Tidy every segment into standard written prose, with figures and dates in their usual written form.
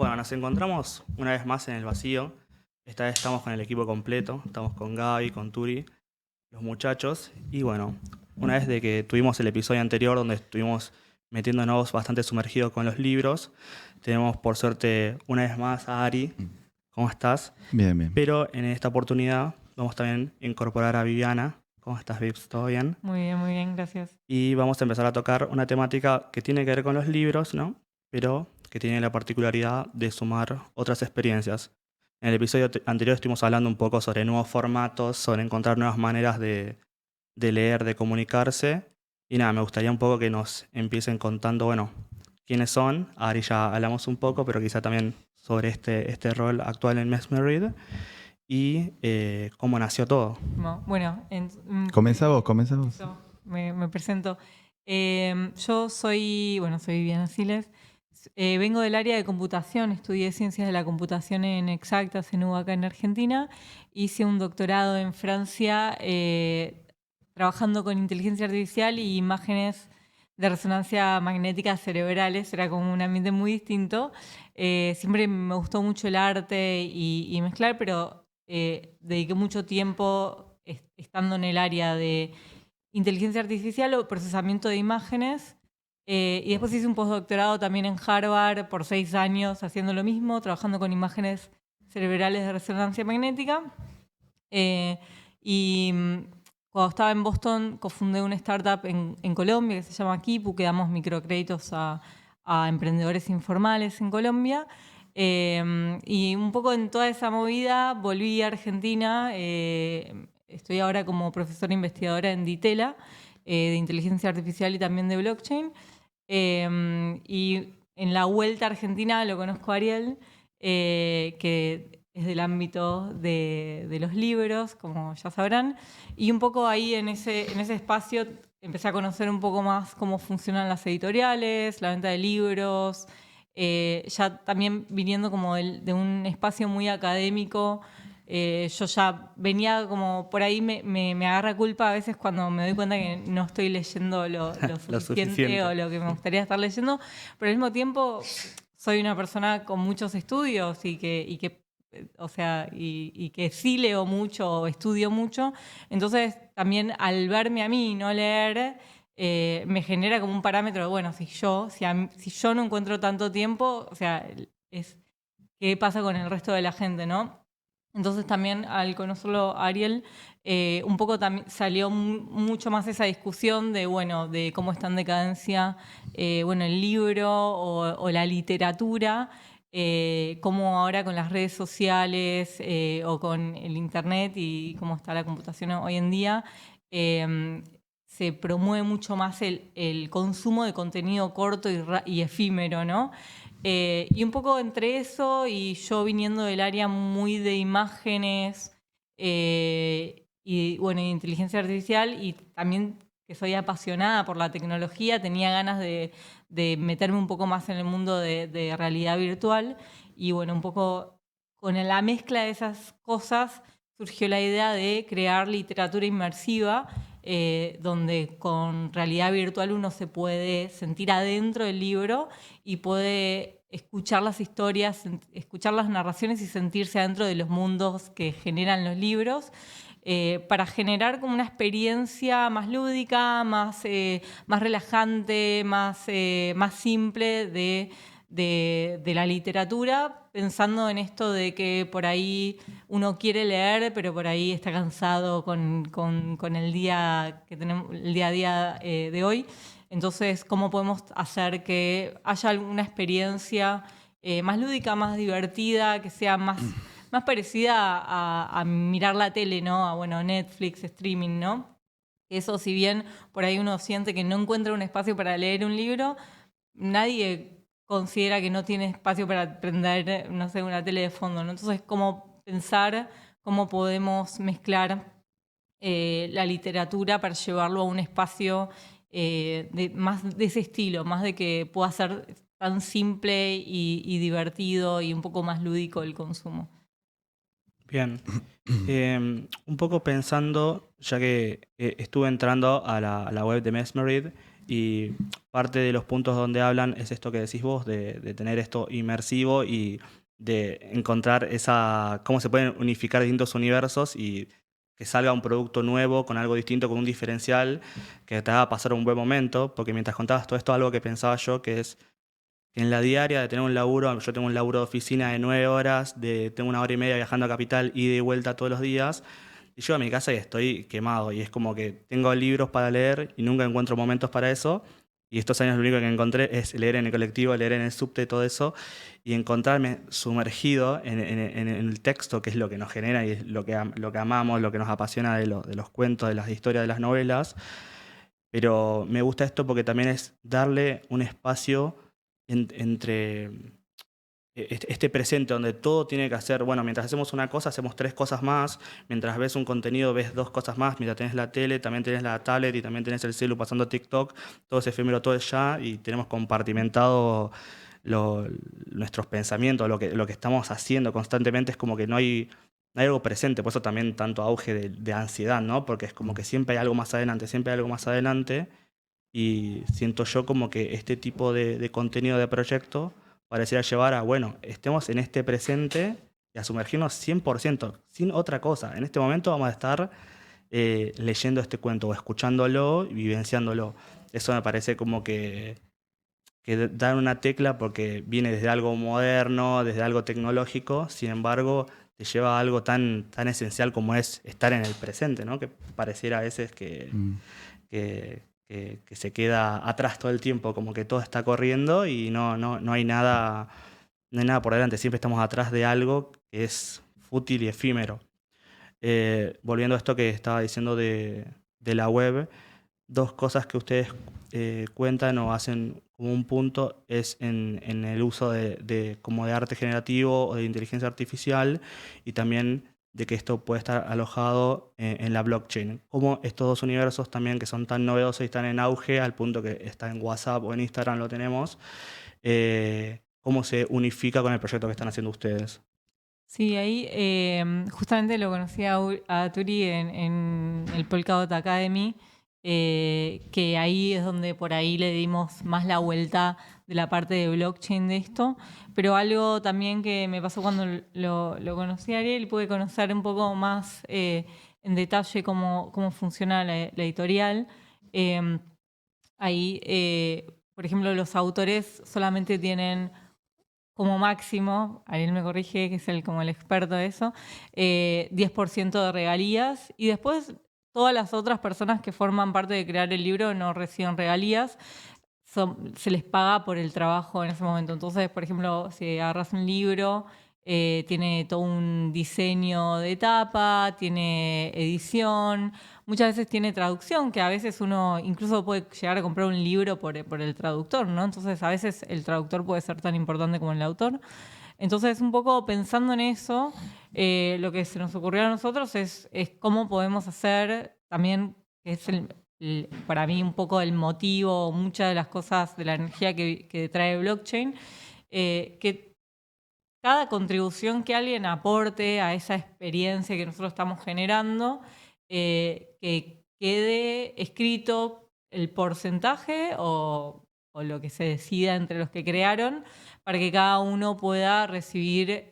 Bueno, nos encontramos una vez más en el vacío. Esta vez estamos con el equipo completo. Estamos con Gaby, con Turi, los muchachos. Y bueno, una vez de que tuvimos el episodio anterior donde estuvimos metiéndonos bastante sumergidos con los libros, tenemos por suerte una vez más a Ari. ¿Cómo estás? Bien, bien. Pero en esta oportunidad vamos también a incorporar a Viviana. ¿Cómo estás, Vips? ¿Todo bien? Muy bien, gracias. Y vamos a empezar a tocar una temática que tiene que ver con los libros, ¿no? Pero que tiene la particularidad de sumar otras experiencias. En el episodio anterior estuvimos hablando un poco sobre nuevos formatos, sobre encontrar nuevas maneras de leer, de comunicarse. Y nada, me gustaría un poco que nos empiecen contando, bueno, quiénes son. Ari ya hablamos un poco, pero quizá también sobre este rol actual en Mesmerid y cómo nació todo. Bueno, Comienza vos. me presento. Yo soy Viviana Siles. Vengo del área de computación, estudié Ciencias de la Computación en Exactas, en UBA, acá en Argentina. Hice un doctorado en Francia trabajando con inteligencia artificial y imágenes de resonancia magnética cerebrales. Era como un ambiente muy distinto. Siempre me gustó mucho el arte y mezclar, pero dediqué mucho tiempo estando en el área de inteligencia artificial o procesamiento de imágenes. Y después hice un postdoctorado también en Harvard por 6 años haciendo lo mismo, trabajando con imágenes cerebrales de resonancia magnética. Cuando estaba en Boston, cofundé una startup en Colombia que se llama Kipu, que damos microcréditos a emprendedores informales en Colombia. Y un poco en toda esa movida volví a Argentina. Estoy ahora como profesora investigadora en Ditela, de inteligencia artificial y también de blockchain. Y en la vuelta a Argentina lo conozco a Ariel, que es del ámbito de los libros, como ya sabrán. Y un poco ahí en ese espacio empecé a conocer un poco más cómo funcionan las editoriales, la venta de libros, ya también viniendo como de un espacio muy académico. Yo ya venía como por ahí, me agarra culpa a veces cuando me doy cuenta que no estoy leyendo lo suficiente o lo que me gustaría estar leyendo, pero al mismo tiempo soy una persona con muchos estudios y que sí leo mucho o estudio mucho. Entonces también al verme a mí no leer, me genera como un parámetro de, bueno, si yo no encuentro tanto tiempo, o sea, ¿qué pasa con el resto de la gente, no? Entonces también al conocerlo a Ariel, un poco también salió mucho más esa discusión de cómo está en decadencia el libro o la literatura, cómo ahora con las redes sociales o con el internet y cómo está la computación hoy en día, se promueve mucho más el consumo de contenido corto y efímero, ¿no? Y un poco entre eso y yo viniendo del área muy de imágenes y inteligencia artificial, y también que soy apasionada por la tecnología, tenía ganas de meterme un poco más en el mundo de realidad virtual. Y bueno, un poco con la mezcla de esas cosas surgió la idea de crear literatura inmersiva, donde con realidad virtual uno se puede sentir adentro del libro y puede escuchar las historias, escuchar las narraciones y sentirse adentro de los mundos que generan los libros, para generar como una experiencia más lúdica, más relajante, más simple de la literatura, pensando en esto de que por ahí uno quiere leer, pero por ahí está cansado con el día que tenemos, el día a día de hoy. Entonces, ¿cómo podemos hacer que haya alguna experiencia más lúdica, más divertida, que sea más parecida a mirar la tele, ¿no? A Netflix, streaming, ¿no? Eso, si bien por ahí uno siente que no encuentra un espacio para leer un libro, nadie considera que no tiene espacio para prender, no sé, una tele de fondo, ¿no? Entonces, ¿cómo pensar cómo podemos mezclar la literatura para llevarlo a un espacio más de ese estilo, más de que pueda ser tan simple y divertido y un poco más lúdico el consumo? Bien. Un poco pensando, ya que estuve entrando a la web de Mesmerid y parte de los puntos donde hablan es esto que decís vos, de tener esto inmersivo y de encontrar cómo se pueden unificar distintos universos y que salga un producto nuevo con algo distinto, con un diferencial que te haga pasar un buen momento, porque mientras contabas todo esto, algo que pensaba yo, que es que en la diaria de tener un laburo, yo tengo un laburo de oficina de 9 horas, tengo 1 hora y media viajando a Capital, ida y de vuelta todos los días, y llego a mi casa y estoy quemado, y es como que tengo libros para leer y nunca encuentro momentos para eso, y estos años lo único que encontré es leer en el colectivo, leer en el subte, todo eso, y encontrarme sumergido en el texto, que es lo que nos genera y es lo que amamos, lo que nos apasiona de los cuentos, de las historias, de las novelas. Pero me gusta esto porque también es darle un espacio entre este presente donde todo tiene que hacer, bueno, mientras hacemos una cosa, hacemos 3 cosas más, mientras ves un contenido, ves 2 cosas más, mientras tenés la tele, también tenés la tablet y también tenés el celu pasando TikTok, todo es efímero, todo es ya, y tenemos compartimentado lo- nuestros pensamientos, lo que estamos haciendo constantemente, es como que no hay algo presente, por eso también tanto auge de ansiedad, ¿no? Porque es como que siempre hay algo más adelante, siempre hay algo más adelante, y siento yo como que este tipo de contenido de proyecto pareciera llevar a, bueno, estemos en este presente y a sumergirnos 100% sin otra cosa. En este momento vamos a estar leyendo este cuento o escuchándolo y vivenciándolo. Eso me parece como que dan una tecla porque viene desde algo moderno, desde algo tecnológico, sin embargo, te lleva a algo tan esencial como es estar en el presente, ¿no? Que pareciera a veces que se queda atrás todo el tiempo, como que todo está corriendo y no hay nada por delante, siempre estamos atrás de algo que es fútil y efímero. Volviendo a esto que estaba diciendo de la web, 2 cosas que ustedes cuentan o hacen como un punto es en el uso como de arte generativo o de inteligencia artificial y también de que esto puede estar alojado en la blockchain. Como estos 2 universos también que son tan novedosos y están en auge al punto que está en WhatsApp o en Instagram lo tenemos, cómo se unifica con el proyecto que están haciendo ustedes. Sí, ahí justamente lo conocí a Turi en el Polkadot Academy, que ahí es donde por ahí le dimos más la vuelta de la parte de blockchain de esto. Pero algo también que me pasó cuando lo conocí a Ariel, pude conocer un poco más en detalle cómo funciona la editorial. Eh, Ahí, por ejemplo, los autores solamente tienen como máximo, Ariel me corrige, que es como el experto de eso, 10% de regalías y después todas las otras personas que forman parte de crear el libro no reciben regalías, se les paga por el trabajo en ese momento. Entonces, por ejemplo, si agarras un libro, tiene todo un diseño de tapa, tiene edición, muchas veces tiene traducción, que a veces uno incluso puede llegar a comprar un libro por el traductor, ¿no? Entonces, a veces el traductor puede ser tan importante como el autor. Entonces, un poco pensando en eso, lo que se nos ocurrió a nosotros es cómo podemos hacer también, que es para mí un poco el motivo, muchas de las cosas de la energía que trae blockchain, que cada contribución que alguien aporte a esa experiencia que nosotros estamos generando, que quede escrito el porcentaje o lo que se decida entre los que crearon, para que cada uno pueda recibir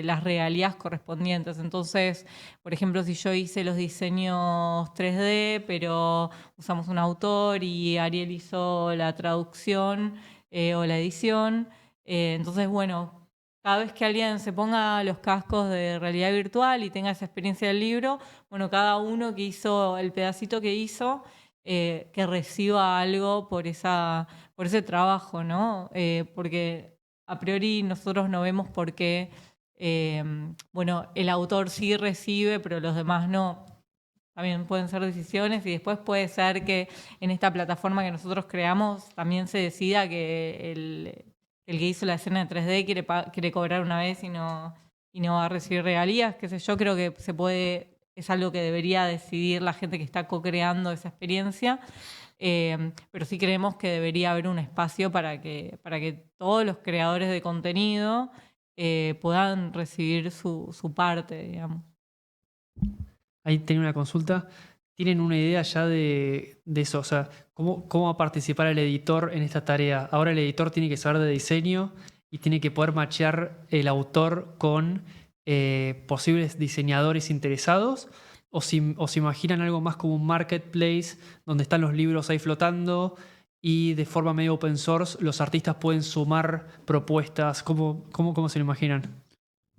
las regalías correspondientes. Entonces, por ejemplo, si yo hice los diseños 3D, pero usamos un autor y Ariel hizo la traducción o la edición, entonces, bueno, cada vez que alguien se ponga los cascos de realidad virtual y tenga esa experiencia del libro, bueno, cada uno que hizo el pedacito que hizo, que reciba algo por ese trabajo, ¿no? Porque a priori nosotros no vemos por qué, eh, bueno, el autor sí recibe, pero los demás no. También pueden ser decisiones y después puede ser que en esta plataforma que nosotros creamos también se decida que el que hizo la escena de 3D quiere cobrar una vez y no va a recibir regalías, qué sé yo, creo que es algo que debería decidir la gente que está co-creando esa experiencia, pero sí creemos que debería haber un espacio para que todos los creadores de contenido puedan recibir su parte, digamos. Ahí tenía una consulta. tienen una idea ya de eso. O sea, ¿cómo va a participar el editor en esta tarea? Ahora el editor tiene que saber de diseño y tiene que poder machear el autor con posibles diseñadores interesados. O se imaginan algo más como un marketplace donde están los libros ahí flotando y de forma medio open source los artistas pueden sumar propuestas. ¿Cómo se lo imaginan?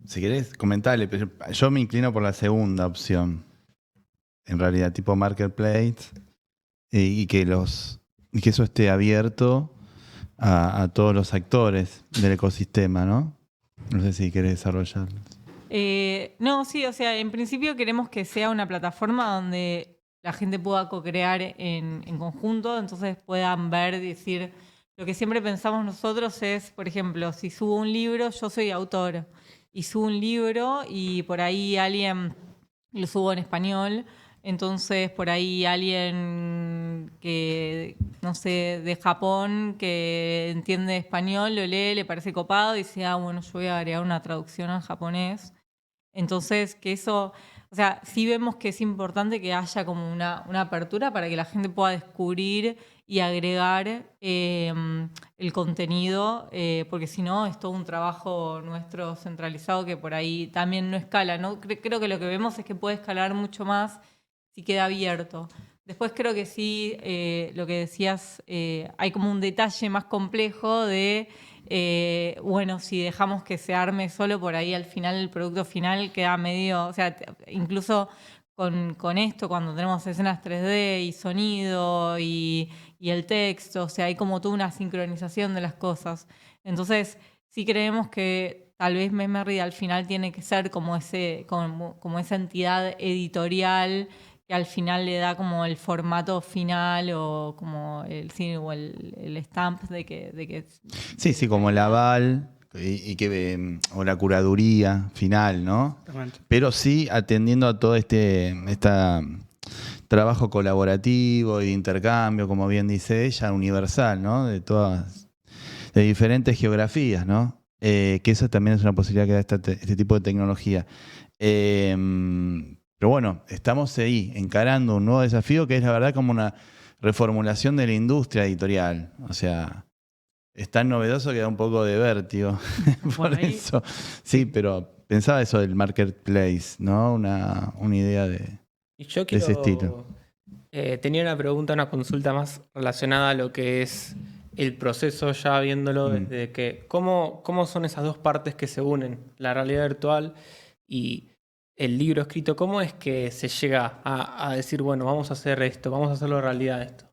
Si querés, comentale, pero yo me inclino por la segunda opción. En realidad, tipo marketplace, y que eso esté abierto a todos los actores del ecosistema, ¿no? No sé si querés desarrollar. No, sí, o sea, en principio queremos que sea una plataforma donde la gente pueda co-crear en conjunto, entonces puedan ver, decir, lo que siempre pensamos nosotros es, por ejemplo, si subo un libro, yo soy autor, y subo un libro y por ahí alguien lo subo en español, entonces por ahí alguien que, no sé, de Japón, que entiende español, lo lee, le parece copado y dice, bueno, yo voy a agregar una traducción al japonés. Entonces, que eso, o sea, sí vemos que es importante que haya como una apertura para que la gente pueda descubrir y agregar el contenido, porque si no es todo un trabajo nuestro centralizado que por ahí también no escala, ¿no? Creo que lo que vemos es que puede escalar mucho más si queda abierto. Después creo que sí, lo que decías, hay como un detalle más complejo de... bueno, si dejamos que se arme solo por ahí al final el producto final queda medio, o sea, incluso con esto cuando tenemos escenas 3D y sonido y el texto, o sea, hay como toda una sincronización de las cosas. Entonces, sí creemos que tal vez Memory al final tiene que ser como esa entidad editorial que al final le da como el formato final o como el stamp de que Sí, como el aval o la curaduría final, ¿no? Exactamente. Pero sí atendiendo a todo este trabajo colaborativo y de intercambio, como bien dice ella, universal, ¿no? De diferentes geografías, ¿no? Que eso también es una posibilidad que da este tipo de tecnología. Pero bueno, estamos ahí encarando un nuevo desafío que es la verdad como una reformulación de la industria editorial. O sea, es tan novedoso que da un poco de vértigo. Por Bueno, ahí- eso. Sí, pero pensaba eso del marketplace, ¿no? Una idea de Y yo ese estilo. tenía una pregunta, una consulta más relacionada a lo que es el proceso, ya viéndolo desde que, ¿cómo son esas dos partes que se unen? La realidad virtual y el libro escrito. ¿Cómo es que se llega a decir, bueno, vamos a hacer esto, vamos a hacerlo realidad esto?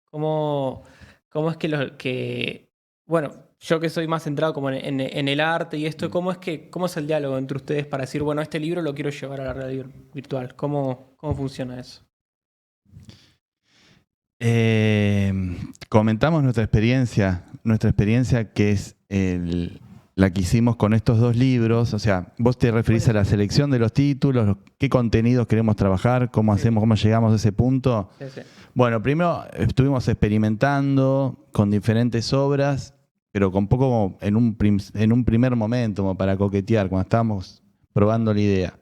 ¿Cómo es bueno, yo que soy más centrado como en el arte y esto, ¿cómo es el diálogo entre ustedes para decir, bueno, este libro lo quiero llevar a la realidad virtual? ¿Cómo funciona eso? Comentamos nuestra experiencia que es la que hicimos con estos dos libros. O sea, vos te referís a la selección de los títulos, qué contenidos queremos trabajar, cómo hacemos, cómo llegamos a ese punto. Sí, sí. Bueno, primero estuvimos experimentando con diferentes obras, pero con poco en un primer momento, como para coquetear, cuando estábamos probando la idea.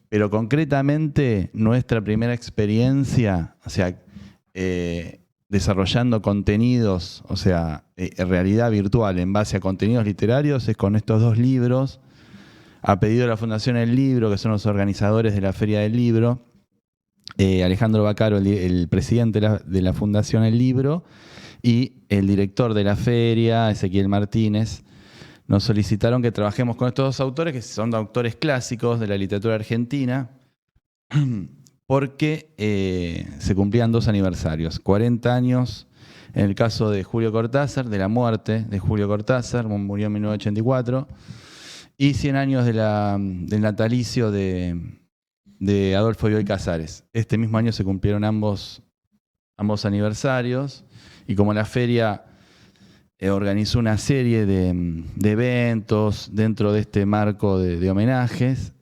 Pero concretamente, nuestra primera experiencia, o sea, desarrollando contenidos, o sea, en realidad virtual en base a contenidos literarios, es con estos dos libros, a pedido de la Fundación El Libro, que son los organizadores de la Feria del Libro. Alejandro Bacaro, el presidente de la Fundación El Libro, y el director de la feria, Ezequiel Martínez, nos solicitaron que trabajemos con estos dos autores, que son autores clásicos de la literatura argentina, porque se cumplían 2 aniversarios. 40 años en el caso de Julio Cortázar, de la muerte de Julio Cortázar, murió en 1984, y 100 años del natalicio de Adolfo Bioy Casares. Este mismo año se cumplieron ambos aniversarios, y como la feria organizó una serie de eventos dentro de este marco de homenajes,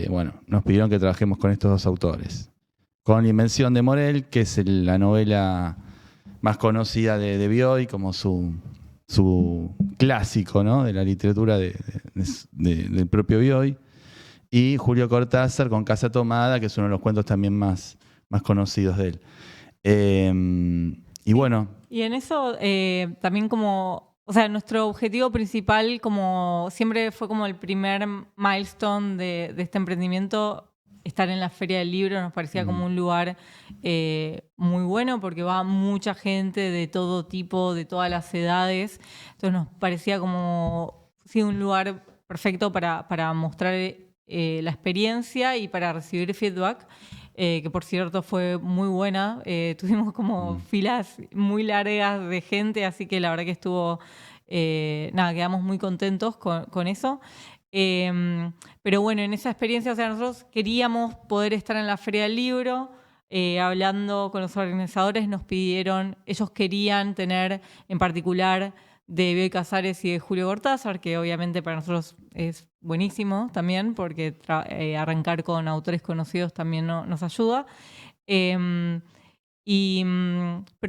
bueno, nos pidieron que trabajemos con estos dos autores. Con La Invención de Morel, que es la novela más conocida de Bioy, como su clásico, ¿no?, de la literatura del propio Bioy. Y Julio Cortázar con Casa Tomada, que es uno de los cuentos también más más conocidos de él. Y bueno, Y en eso también como, o sea, nuestro objetivo principal como siempre fue como el primer milestone de este emprendimiento, estar en la Feria del Libro nos parecía como un lugar muy bueno porque va mucha gente de todo tipo, de todas las edades. Entonces nos parecía como sí, un lugar perfecto para mostrar la experiencia y para recibir feedback. Que por cierto fue muy buena. Tuvimos como filas muy largas de gente, así que la verdad que estuvo, nada, quedamos muy contentos con eso. Pero bueno, en esa experiencia, o sea, nosotros queríamos poder estar en la Feria del Libro, hablando con los organizadores, nos pidieron, ellos querían tener en particular de Bioy Casares y de Julio Cortázar, que obviamente para nosotros es buenísimo también, porque arrancar con autores conocidos también nos ayuda. Pero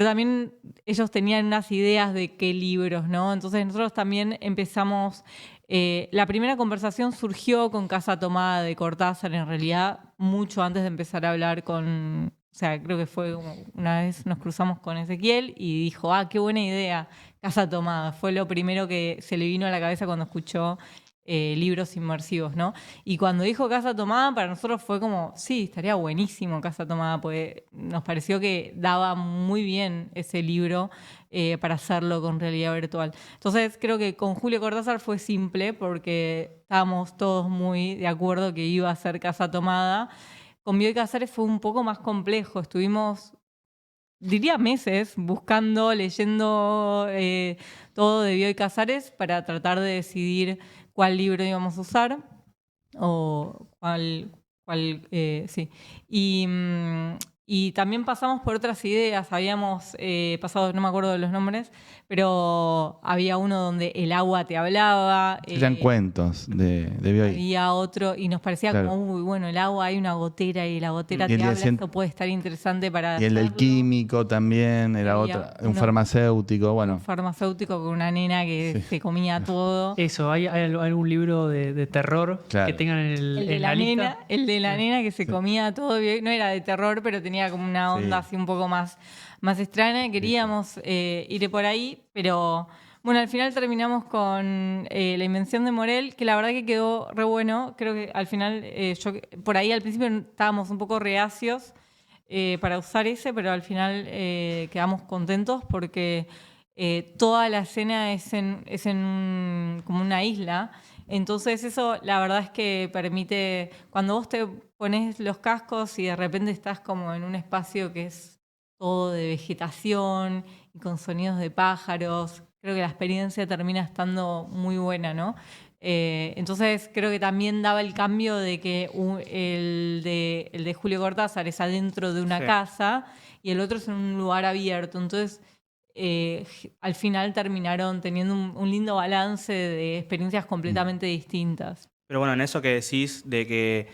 también ellos tenían unas ideas de qué libros, ¿no? Entonces nosotros también empezamos... la primera conversación surgió con Casa Tomada de Cortázar, en realidad, mucho antes de empezar a hablar con... O sea, creo que fue una vez nos cruzamos con Ezequiel y dijo, qué buena idea, Casa Tomada. Fue lo primero que se le vino a la cabeza cuando escuchó libros inmersivos, ¿no? Y cuando dijo Casa Tomada, para nosotros fue como, sí, estaría buenísimo Casa Tomada, pues nos pareció que daba muy bien ese libro para hacerlo con realidad virtual. Entonces creo que con Julio Cortázar fue simple porque estábamos todos muy de acuerdo que iba a ser Casa Tomada. Con Bioy Casares fue un poco más complejo. Estuvimos, diría, meses buscando, leyendo todo de Bioy Casares para tratar de decidir cuál libro íbamos a usar o sí. Y también pasamos por otras ideas. Habíamos pasado, no me acuerdo de los nombres, pero había uno donde el agua te hablaba. eran cuentos de Bioy. Había otro, y nos parecía Claro. como, muy bueno, el agua, hay una gotera y la gotera Y el te de habla, cien- esto puede estar interesante para Y el del hacerlo. químico también era Había otra, un uno- farmacéutico, bueno. Un farmacéutico con una nena que Sí. se comía todo. Eso, ¿hay algún libro de terror Claro. que tengan El de en la lista? nena, el de la nena que se comía todo, no era de terror, pero tenía como una onda Sí. así un poco más extraña. Queríamos ir por ahí, pero bueno, al final terminamos con La Invención de Morel, que la verdad que quedó re bueno. Creo que al final, yo por ahí al principio estábamos un poco reacios para usar ese, pero al final quedamos contentos porque toda la escena es como una isla. Entonces eso la verdad es que permite, cuando vos te pones los cascos y de repente estás como en un espacio que es todo de vegetación y con sonidos de pájaros, creo que la experiencia termina estando muy buena, ¿no? Entonces creo que también daba el cambio de que el de Julio Cortázar es adentro de una Sí. casa y el otro es en un lugar abierto. Entonces al final terminaron teniendo un lindo balance de experiencias completamente distintas. Pero bueno, en eso que decís de que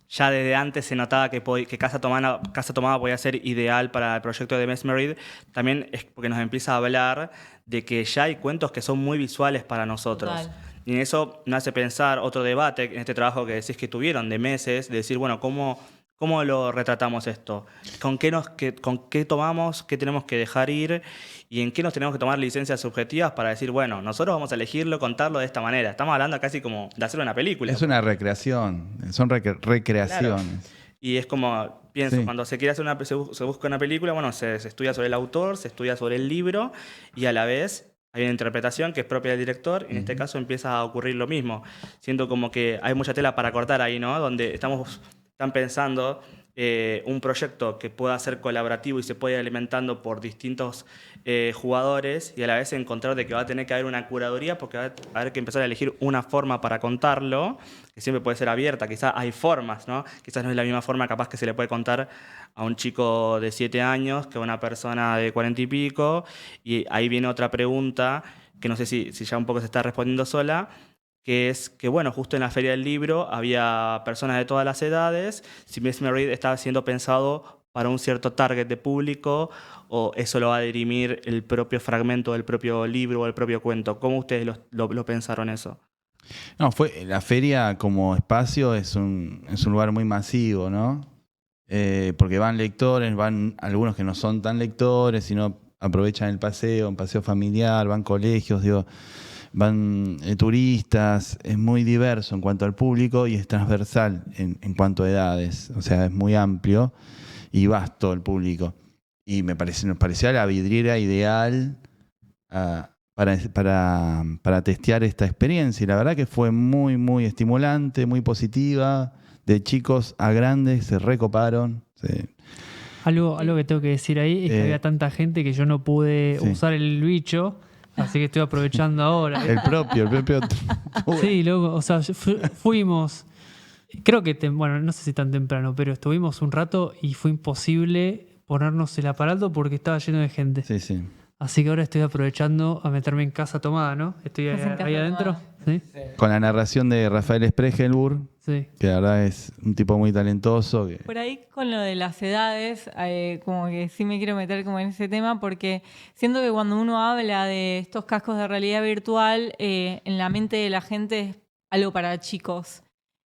ya desde antes se notaba que Casa Tomada podía ser ideal para el proyecto de Mesmerid, también es porque nos empieza a hablar de que ya hay cuentos que son muy visuales para nosotros. Total. Y en eso me hace pensar otro debate en este trabajo que decís que tuvieron de meses, de decir, bueno, ¿cómo lo retratamos esto? ¿Con qué tomamos? ¿Qué tenemos que dejar ir? ¿Y en qué nos tenemos que tomar licencias subjetivas para decir, bueno, nosotros vamos a elegirlo, contarlo de esta manera? Estamos hablando casi como de hacer una película. Es una recreación, son recreaciones. Y es como, pienso, Sí. cuando se quiere hacer se busca una película, bueno, se estudia sobre el autor, se estudia sobre el libro y a la vez hay una interpretación que es propia del director y en este caso empieza a ocurrir lo mismo. Siento como que hay mucha tela para cortar ahí, ¿no? Donde están pensando un proyecto que pueda ser colaborativo y se pueda ir alimentando por distintos jugadores y a la vez encontrar de que va a tener que haber una curaduría porque va a haber que empezar a elegir una forma para contarlo, que siempre puede ser abierta, quizás hay formas, ¿no? Quizás no es la misma forma capaz que se le puede contar a un chico de 7 años que a una persona de 40 y pico, y ahí viene otra pregunta que no sé si ya un poco se está respondiendo sola, que es que, bueno, justo en la Feria del Libro había personas de todas las edades, si Mesmerid estaba siendo pensado para un cierto target de público o eso lo va a dirimir el propio fragmento del propio libro o el propio cuento. ¿Cómo ustedes lo pensaron eso? No, la feria como espacio es un lugar muy masivo, ¿no? porque van lectores, van algunos que no son tan lectores, sino aprovechan el paseo, un paseo familiar, van colegios, digo, van turistas, es muy diverso en cuanto al público y es transversal en cuanto a edades, o sea, es muy amplio y vasto el público. Y nos parecía la vidriera ideal para testear esta experiencia. Y la verdad que fue muy, muy estimulante, muy positiva. De chicos a grandes se recoparon. Algo que tengo que decir ahí es que había tanta gente que yo no pude Sí. usar el bicho, así que estoy aprovechando ahora. El propio. Sí, luego, o sea, fuimos, creo que, bueno, no sé si tan temprano, pero estuvimos un rato y fue imposible ponernos el aparato porque estaba lleno de gente. Sí, sí. Así que ahora estoy aprovechando a meterme en casa tomada, ¿no? Estoy Estás en casa ahí adentro. tomada. ¿Sí? Con la narración de Rafael Spregelburg, Sí. que la verdad es un tipo muy talentoso. Por ahí con lo de las edades, como que sí me quiero meter como en ese tema, porque siento que cuando uno habla de estos cascos de realidad virtual, en la mente de la gente es algo para chicos.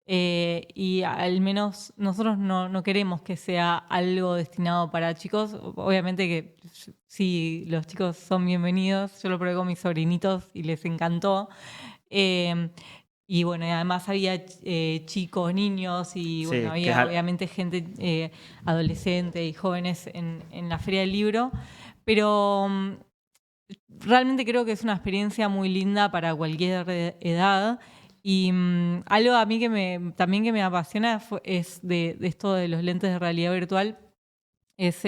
Y al menos nosotros no queremos que sea algo destinado para chicos. Obviamente que sí, los chicos son bienvenidos. Yo lo probé con mis sobrinitos y les encantó. Y bueno, además había chicos, niños y Sí, bueno, que había es obviamente gente adolescente y jóvenes en la Feria del Libro. Pero realmente creo que es una experiencia muy linda para cualquier edad. Y algo a mí también que me apasiona es de esto de los lentes de realidad virtual. Es,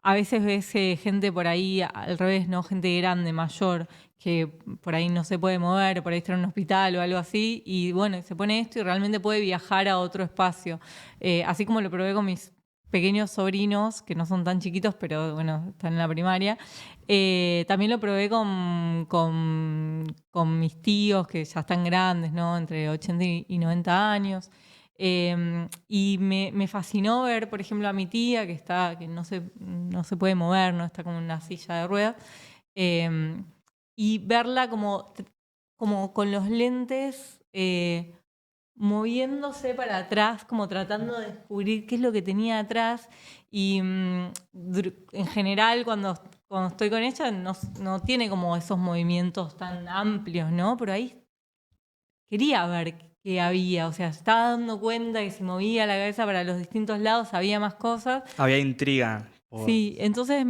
a veces ves gente por ahí, al revés, ¿no? Gente grande, mayor, que por ahí no se puede mover, por ahí está en un hospital o algo así, y bueno, se pone esto y realmente puede viajar a otro espacio. Así como lo probé con mis pequeños sobrinos, que no son tan chiquitos, pero bueno, están en la primaria. También lo probé con mis tíos, que ya están grandes, ¿no? Entre 80 y 90 años. Y me fascinó ver, por ejemplo, a mi tía, que no se puede mover, no está como en una silla de ruedas, y verla como con los lentes moviéndose para atrás, como tratando de descubrir qué es lo que tenía atrás. Y en general, cuando estoy con ella, no tiene como esos movimientos tan amplios, ¿no? Pero ahí quería ver qué había, o sea, se estaba dando cuenta que si movía la cabeza para los distintos lados había más cosas. Había intriga. Sí, entonces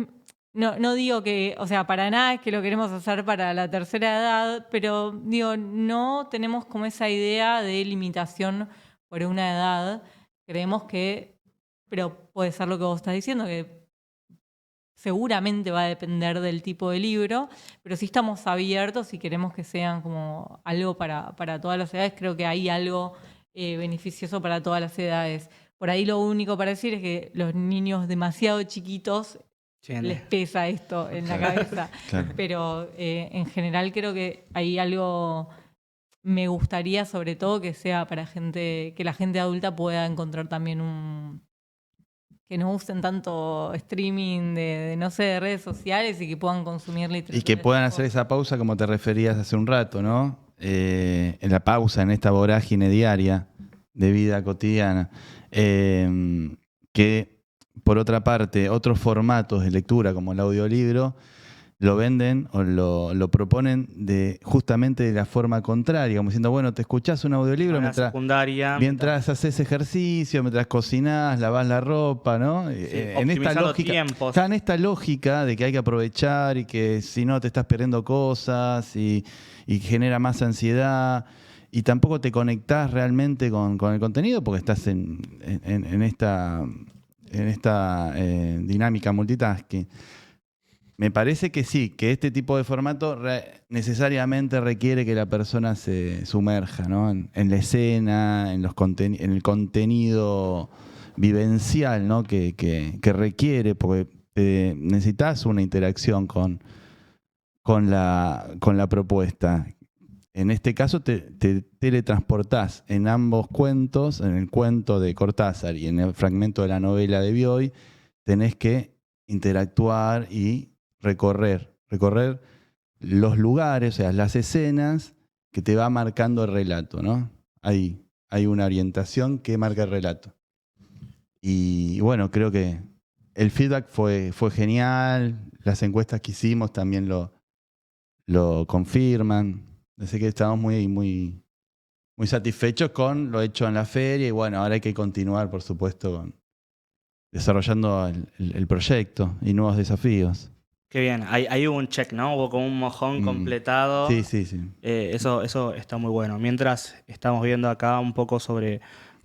no digo que, o sea, para nada es que lo queremos hacer para la tercera edad, pero digo, no tenemos como esa idea de limitación por una edad. Creemos que, pero puede ser lo que vos estás diciendo, que seguramente va a depender del tipo de libro, pero sí estamos abiertos y queremos que sean como algo para todas las edades. Creo que hay algo beneficioso para todas las edades. Por ahí lo único para decir es que los niños demasiado chiquitos les pesa esto en la cabeza. Claro. Pero en general creo que hay algo, me gustaría sobre todo que sea para gente, que la gente adulta pueda encontrar también que no usen tanto streaming de no sé, de redes sociales y que puedan consumir literatura. Y que puedan hacer esa pausa como te referías hace un rato, ¿no? En la pausa, en esta vorágine diaria de vida cotidiana. Que, por otra parte, otros formatos de lectura como el audiolibro lo venden o lo proponen justamente de la forma contraria, como diciendo, bueno, te escuchás un audiolibro En la secundaria. mientras haces ejercicio, mientras cocinás, lavás la ropa, ¿no? En esta lógica, tiempos. está en esta lógica de que hay que aprovechar y que si no te estás perdiendo cosas y genera más ansiedad y tampoco te conectás realmente con el contenido porque estás en esta dinámica multitasking. Me parece que sí, que este tipo de formato necesariamente requiere que la persona se sumerja, ¿no? en la escena, en el contenido vivencial, ¿no? que requiere, porque necesitas una interacción con la propuesta. En este caso te teletransportás en ambos cuentos, en el cuento de Cortázar y en el fragmento de la novela de Bioy, tenés que interactuar y recorrer los lugares, o sea, las escenas que te va marcando el relato, ¿no? Hay una orientación que marca el relato. Y bueno, creo que el feedback fue genial. Las encuestas que hicimos también lo confirman. Así que estamos muy satisfechos con lo hecho en la feria. Y bueno, ahora hay que continuar, por supuesto, desarrollando el proyecto y nuevos desafíos. Qué bien. Ahí hubo un check, ¿no? Hubo como un mojón completado. Sí. Eso está muy bueno. Mientras estamos viendo acá un poco sobre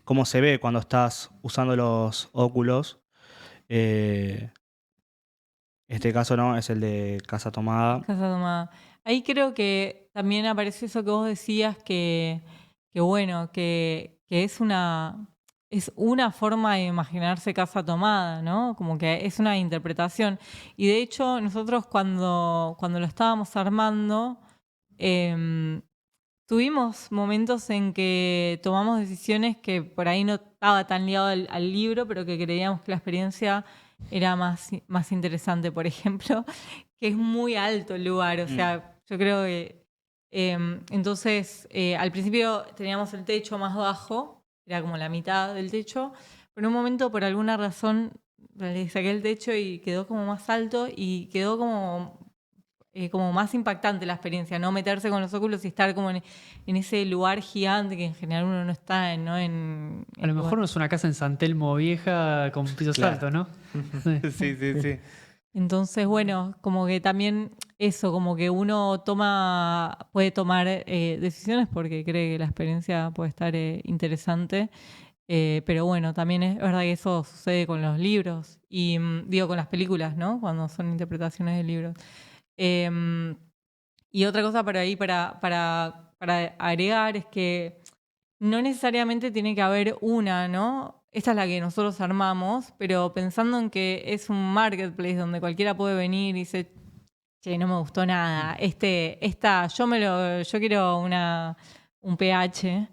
cómo se ve cuando estás usando los óculos. Este caso no es el de Casa Tomada. Casa Tomada. Ahí creo que también aparece eso que vos decías, que bueno, que es una forma de imaginarse Casa Tomada, ¿no? Como que es una interpretación. Y de hecho, nosotros cuando lo estábamos armando, tuvimos momentos en que tomamos decisiones que por ahí no estaba tan ligado al libro, pero que creíamos que la experiencia era más interesante. Por ejemplo, que es muy alto el lugar. O sea, yo creo que... entonces, al principio teníamos el techo más bajo, era como la mitad del techo, pero en un momento, por alguna razón, le saqué el techo y quedó como más alto y quedó como más impactante la experiencia, ¿no? Meterse con los óculos y estar como en ese lugar gigante que en general uno no está, ¿no? A lo mejor no es una casa en San Telmo vieja con pisos Claro. altos, ¿no? Sí. Entonces, bueno, como que también eso, como que uno puede tomar decisiones porque cree que la experiencia puede estar interesante. Pero bueno, también es verdad que eso sucede con los libros y digo con las películas, ¿no? Cuando son interpretaciones de libros. Y otra cosa para agregar es que no necesariamente tiene que haber una, ¿no? Esta es la que nosotros armamos, pero pensando en que es un marketplace donde cualquiera puede venir y dice, che, no me gustó nada, yo quiero un PH,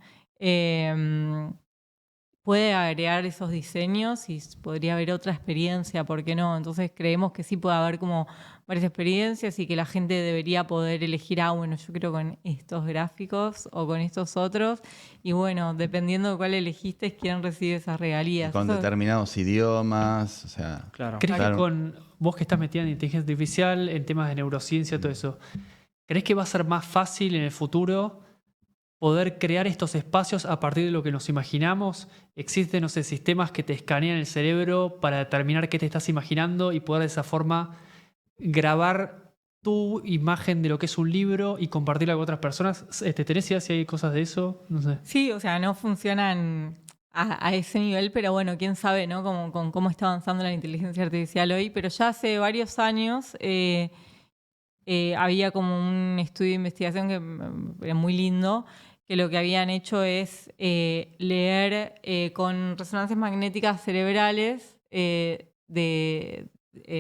puede agregar esos diseños y podría haber otra experiencia, ¿por qué no? Entonces creemos que sí puede haber como varias experiencias y que la gente debería poder elegir, bueno, yo quiero con estos gráficos o con estos otros. Y bueno, dependiendo de cuál elegiste, es quién recibe esas regalías. Con determinados idiomas, o sea... Claro. ¿Crees que con vos que estás metida en inteligencia artificial, en temas de neurociencia, todo eso, ¿crees que va a ser más fácil en el futuro poder crear estos espacios a partir de lo que nos imaginamos? ¿Existen, no sé, sistemas que te escanean el cerebro para determinar qué te estás imaginando y poder de esa forma grabar tu imagen de lo que es un libro y compartirla con otras personas? ¿Tenés idea si hay cosas de eso? No sé. Sí, o sea, no funcionan a ese nivel, pero bueno, quién sabe, ¿no? Con cómo está avanzando la inteligencia artificial hoy. Pero ya hace varios años había como un estudio de investigación que era muy lindo, que lo que habían hecho es leer con resonancias magnéticas cerebrales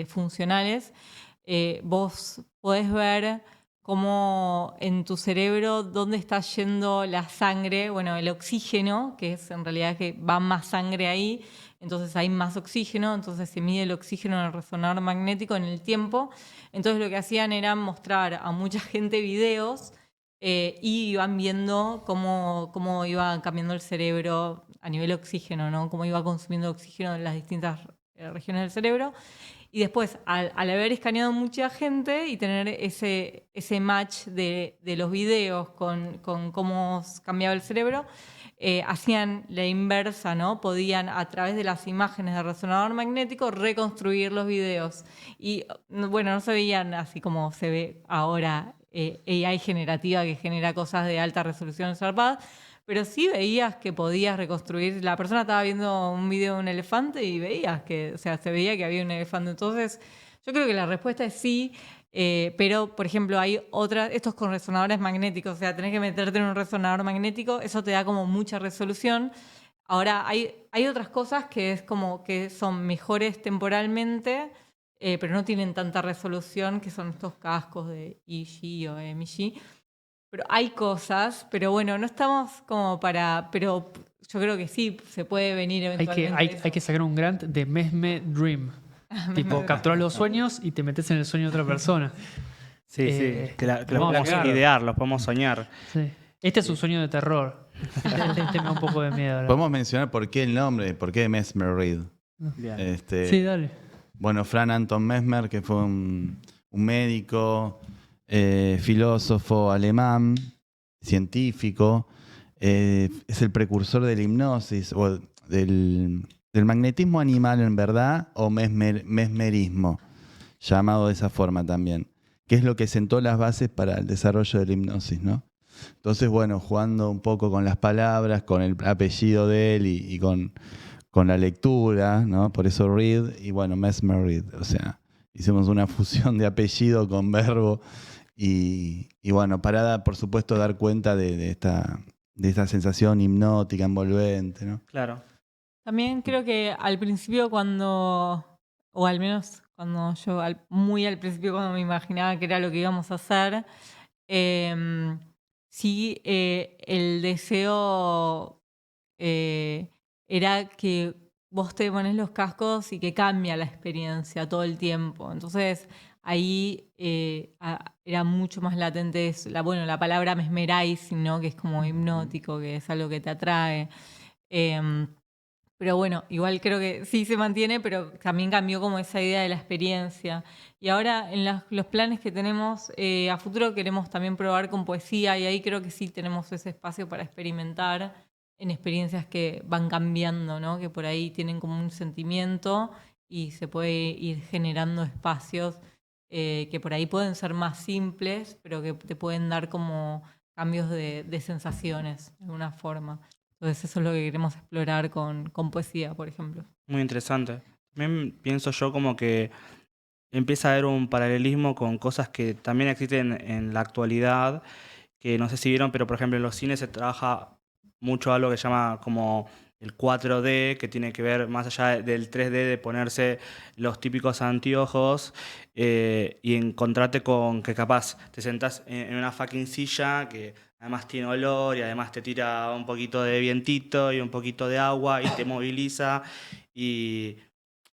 funcionales. Vos podés ver cómo en tu cerebro dónde está yendo la sangre, bueno, el oxígeno, que es en realidad que va más sangre ahí, entonces hay más oxígeno, entonces se mide el oxígeno en el resonador magnético en el tiempo. Entonces lo que hacían era mostrar a mucha gente videos y iban viendo cómo iba cambiando el cerebro a nivel oxígeno, ¿no? Cómo iba consumiendo oxígeno en las distintas regiones del cerebro. Y después, al haber escaneado mucha gente y tener ese match de los videos con cómo cambiaba el cerebro, hacían la inversa, ¿no? Podían, a través de las imágenes de resonador magnético, reconstruir los videos. Y bueno, no se veían así como se ve ahora AI generativa que genera cosas de alta resolución zarpadas, pero sí veías que podías reconstruir. La persona estaba viendo un video de un elefante y veías que, o sea, se veía que había un elefante. Entonces, yo creo que la respuesta es sí, pero, por ejemplo, hay estos con resonadores magnéticos, o sea, tenés que meterte en un resonador magnético, eso te da como mucha resolución. Ahora, hay otras cosas que es como que son mejores temporalmente, pero no tienen tanta resolución, que son estos cascos de EEG o MG. Pero hay cosas, pero bueno, no estamos como pero yo creo que sí se puede venir eventualmente. Hay que sacar un grant de Mesme Dream. Tipo, capturar los sueños y te metes en el sueño de otra persona. Sí, que los podemos a idear, los podemos soñar. Sí. Este es un sueño de terror. Este me da un poco de miedo. ¿No? Podemos mencionar por qué el nombre, por qué Mesmer Read. Bien. Sí, dale. Bueno, Frank Anton Mesmer, que fue un médico, filósofo alemán, científico, es el precursor de la hipnosis o del magnetismo animal en verdad o mesmerismo, llamado de esa forma también, que es lo que sentó las bases para el desarrollo de la hipnosis, ¿no? Entonces, bueno, jugando un poco con las palabras, con el apellido de él y con la lectura, ¿no? Por eso Reed y bueno, Mesmer Reed. O sea, hicimos una fusión de apellido con verbo y bueno, para, por supuesto, dar cuenta de esta sensación hipnótica, envolvente, ¿no? Claro. También creo que al principio o al menos cuando yo, muy al principio cuando me imaginaba que era lo que íbamos a hacer, sí, el deseo era que vos te pones los cascos y que cambia la experiencia todo el tiempo. Entonces ahí era mucho más latente la palabra mesmerizing, ¿no? Que es como hipnótico, que es algo que te atrae. Pero bueno, igual creo que sí se mantiene, pero también cambió como esa idea de la experiencia. Y ahora en los planes que tenemos a futuro queremos también probar con poesía y ahí creo que sí tenemos ese espacio para experimentar en experiencias que van cambiando, ¿no? Que por ahí tienen como un sentimiento y se puede ir generando espacios que por ahí pueden ser más simples, pero que te pueden dar como cambios de sensaciones de alguna forma. Entonces eso es lo que queremos explorar con poesía, por ejemplo. Muy interesante. También pienso yo como que empieza a haber un paralelismo con cosas que también existen en la actualidad, que no sé si vieron, pero por ejemplo en los cines se trabaja mucho algo que se llama como el 4D, que tiene que ver más allá del 3D, de ponerse los típicos anteojos y encontrarte con que capaz te sentás en una fucking silla que además tiene olor y además te tira un poquito de vientito y un poquito de agua y te moviliza y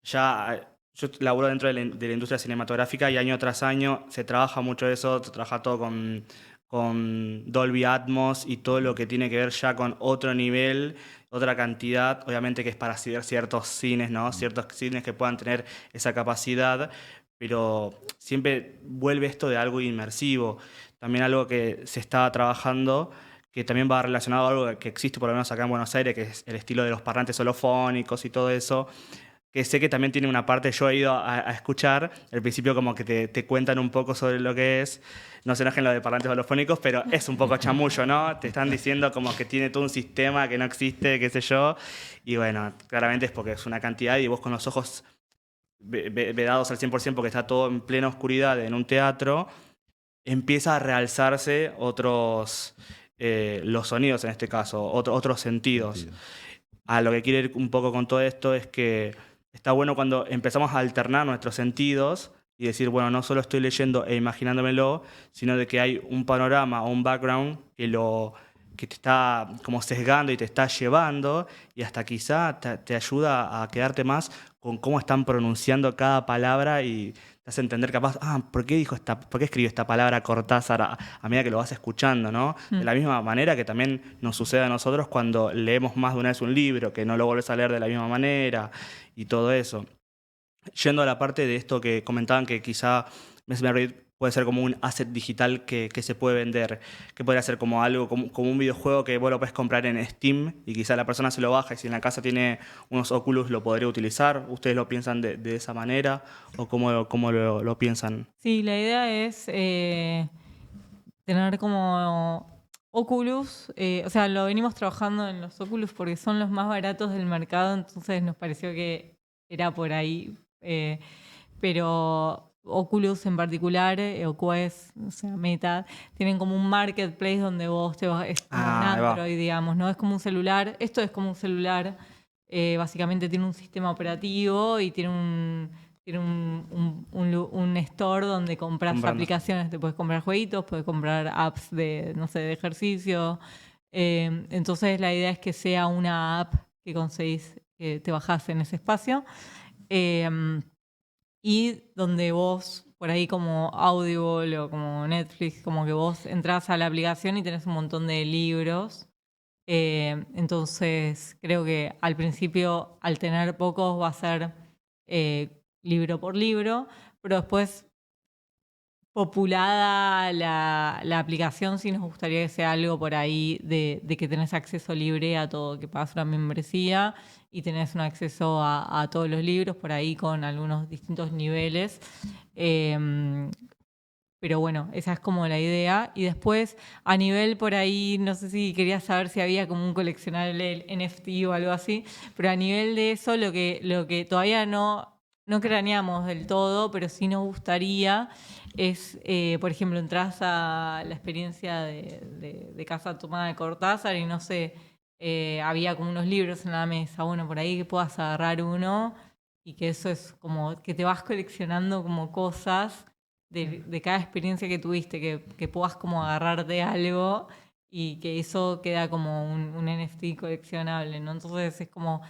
ya yo laburo dentro de la industria cinematográfica y año tras año se trabaja mucho eso, se trabaja todo con Dolby Atmos y todo lo que tiene que ver ya con otro nivel, otra cantidad, obviamente que es para ciertos cines, ¿no? Ciertos cines que puedan tener esa capacidad, pero siempre vuelve esto de algo inmersivo. También algo que se está trabajando, que también va relacionado a algo que existe por lo menos acá en Buenos Aires, que es el estilo de los parlantes holofónicos y todo eso, que sé que también tiene una parte, yo he ido a escuchar, al principio como que te cuentan un poco sobre lo que es, no se enojen lo de parlantes holofónicos, pero es un poco chamullo, ¿no? Te están diciendo como que tiene todo un sistema que no existe, qué sé yo, y bueno, claramente es porque es una cantidad y vos con los ojos vedados al 100% porque está todo en plena oscuridad en un teatro, empieza a realzarse los sonidos en este caso, otros sentidos. A lo que quiero ir un poco con todo esto es que está bueno cuando empezamos a alternar nuestros sentidos y decir, bueno, no solo estoy leyendo e imaginándomelo, sino de que hay un panorama o un background que te está como sesgando y te está llevando y hasta quizá te ayuda a quedarte más con cómo están pronunciando cada palabra y te hace entender capaz, ¿por qué escribió esta palabra Cortázar a medida que lo vas escuchando, ¿no? De la misma manera que también nos sucede a nosotros cuando leemos más de una vez un libro, que no lo vuelves a leer de la misma manera y todo eso. Yendo a la parte de esto que comentaban que quizá Mesmer Read puede ser como un asset digital que se puede vender, que podría ser como algo, como un videojuego que vos lo puedes comprar en Steam y quizá la persona se lo baja y si en la casa tiene unos Oculus lo podría utilizar. ¿Ustedes lo piensan de esa manera o cómo lo piensan? Sí, la idea es tener como Oculus, o sea, lo venimos trabajando en los Oculus porque son los más baratos del mercado, entonces nos pareció que era por ahí, pero Oculus en particular, o Quest, o sea, Meta, tienen como un marketplace donde vos es como un Ahí va. Android, digamos, ¿no? Es como un celular, esto es como un celular, básicamente tiene un sistema operativo y tiene un store donde compras Comprando. aplicaciones, te puedes comprar jueguitos, puedes comprar apps de, no sé, de ejercicio. Entonces la idea es que sea una app que conseguís, que te bajás en ese espacio. Y donde vos, por ahí como Audible o como Netflix, como que vos entras a la aplicación y tenés un montón de libros Entonces, creo que al principio, al tener pocos, va a ser libro por libro, pero después, populada la aplicación, sí nos gustaría que sea algo por ahí de que tenés acceso libre a todo, que pagas una membresía y tenés un acceso a todos los libros por ahí con algunos distintos niveles. Pero bueno, esa es como la idea. Y después, a nivel por ahí, no sé si querías saber si había como un coleccionable NFT o algo así, pero a nivel de eso, lo que todavía no craneamos del todo, pero sí nos gustaría es, por ejemplo, entras a la experiencia de Casa Tomada de Cortázar y no sé, había como unos libros en la mesa, bueno, por ahí que puedas agarrar uno y que eso es como que te vas coleccionando como cosas de cada experiencia que tuviste, que puedas como agarrar de algo y que eso queda como un NFT coleccionable, ¿no? Entonces es como,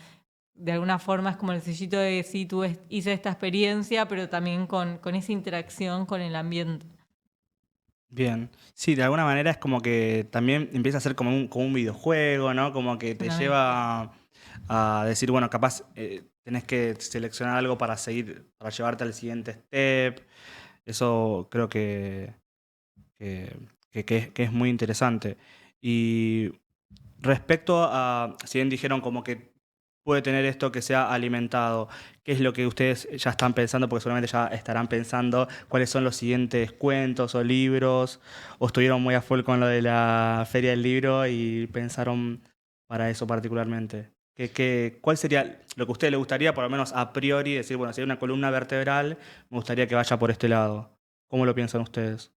de alguna forma es como el sellito de sí, hice esta experiencia, pero también con esa interacción con el ambiente. Bien. Sí, de alguna manera es como que también empieza a ser como un videojuego, ¿no? Como que te Totalmente. lleva a decir, bueno, capaz tenés que seleccionar algo para para llevarte al siguiente step. Eso creo que es muy interesante. Y respecto a, si bien dijeron como que puede tener esto que sea alimentado, ¿qué es lo que ustedes ya están pensando? Porque seguramente ya estarán pensando cuáles son los siguientes cuentos o libros, o estuvieron muy a full con lo de la Feria del Libro y pensaron para eso particularmente. ¿Cuál sería lo que a ustedes les gustaría, por lo menos a priori, decir, bueno, si hay una columna vertebral, me gustaría que vaya por este lado? ¿Cómo lo piensan ustedes?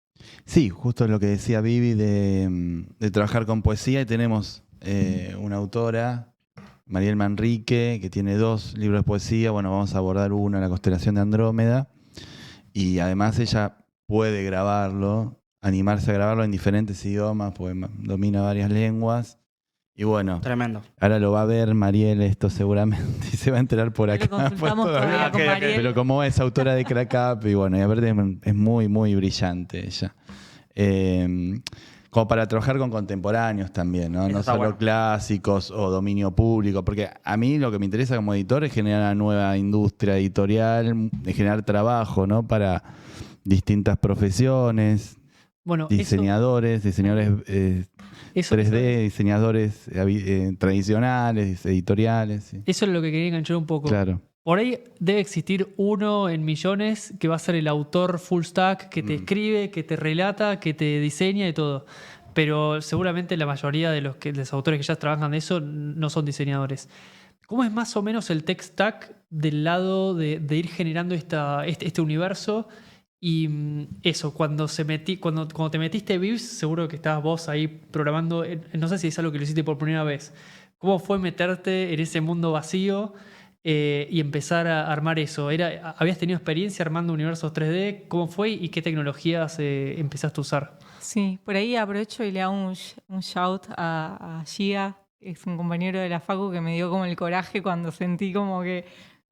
Sí, justo lo que decía Vivi de trabajar con poesía. Y tenemos una autora, Mariel Manrique, que tiene 2 libros de poesía. Bueno, vamos a abordar uno, La constelación de Andrómeda. Y además ella puede grabarlo, animarse a grabarlo en diferentes idiomas, porque domina varias lenguas. Y bueno, Tremendo. ahora lo va a ver Mariel esto seguramente y se va a enterar por No acá. lo consultamos Pues todavía Ah, con ok, ok. Mariel. pero como es autora de Crack Up, y bueno, y aparte es muy, muy brillante ella. Como para trabajar con contemporáneos también, ¿no? Eso No está solo bueno. clásicos o dominio público, porque a mí lo que me interesa como editor es generar una nueva industria editorial, de generar trabajo, ¿no? Para distintas profesiones, Bueno, diseñadores eso, 3D, diseñadores tradicionales, editoriales. Sí. eso es lo que quería enganchar un poco. Claro. Por ahí debe existir uno en millones que va a ser el autor full stack que te escribe, que te relata, que te diseña y todo. Pero seguramente la mayoría de los autores que ya trabajan de eso no son diseñadores. ¿Cómo es más o menos el tech stack del lado de ir generando este universo? Y eso, cuando te metiste Vivs, seguro que estabas vos ahí programando. No sé si es algo que lo hiciste por primera vez. ¿Cómo fue meterte en ese mundo vacío y empezar a armar eso? ¿Habías tenido experiencia armando universos 3D? ¿Cómo fue y qué tecnologías empezaste a usar? Sí, por ahí aprovecho y le hago un shout a Gia, que es un compañero de la Facu que me dio como el coraje cuando sentí como que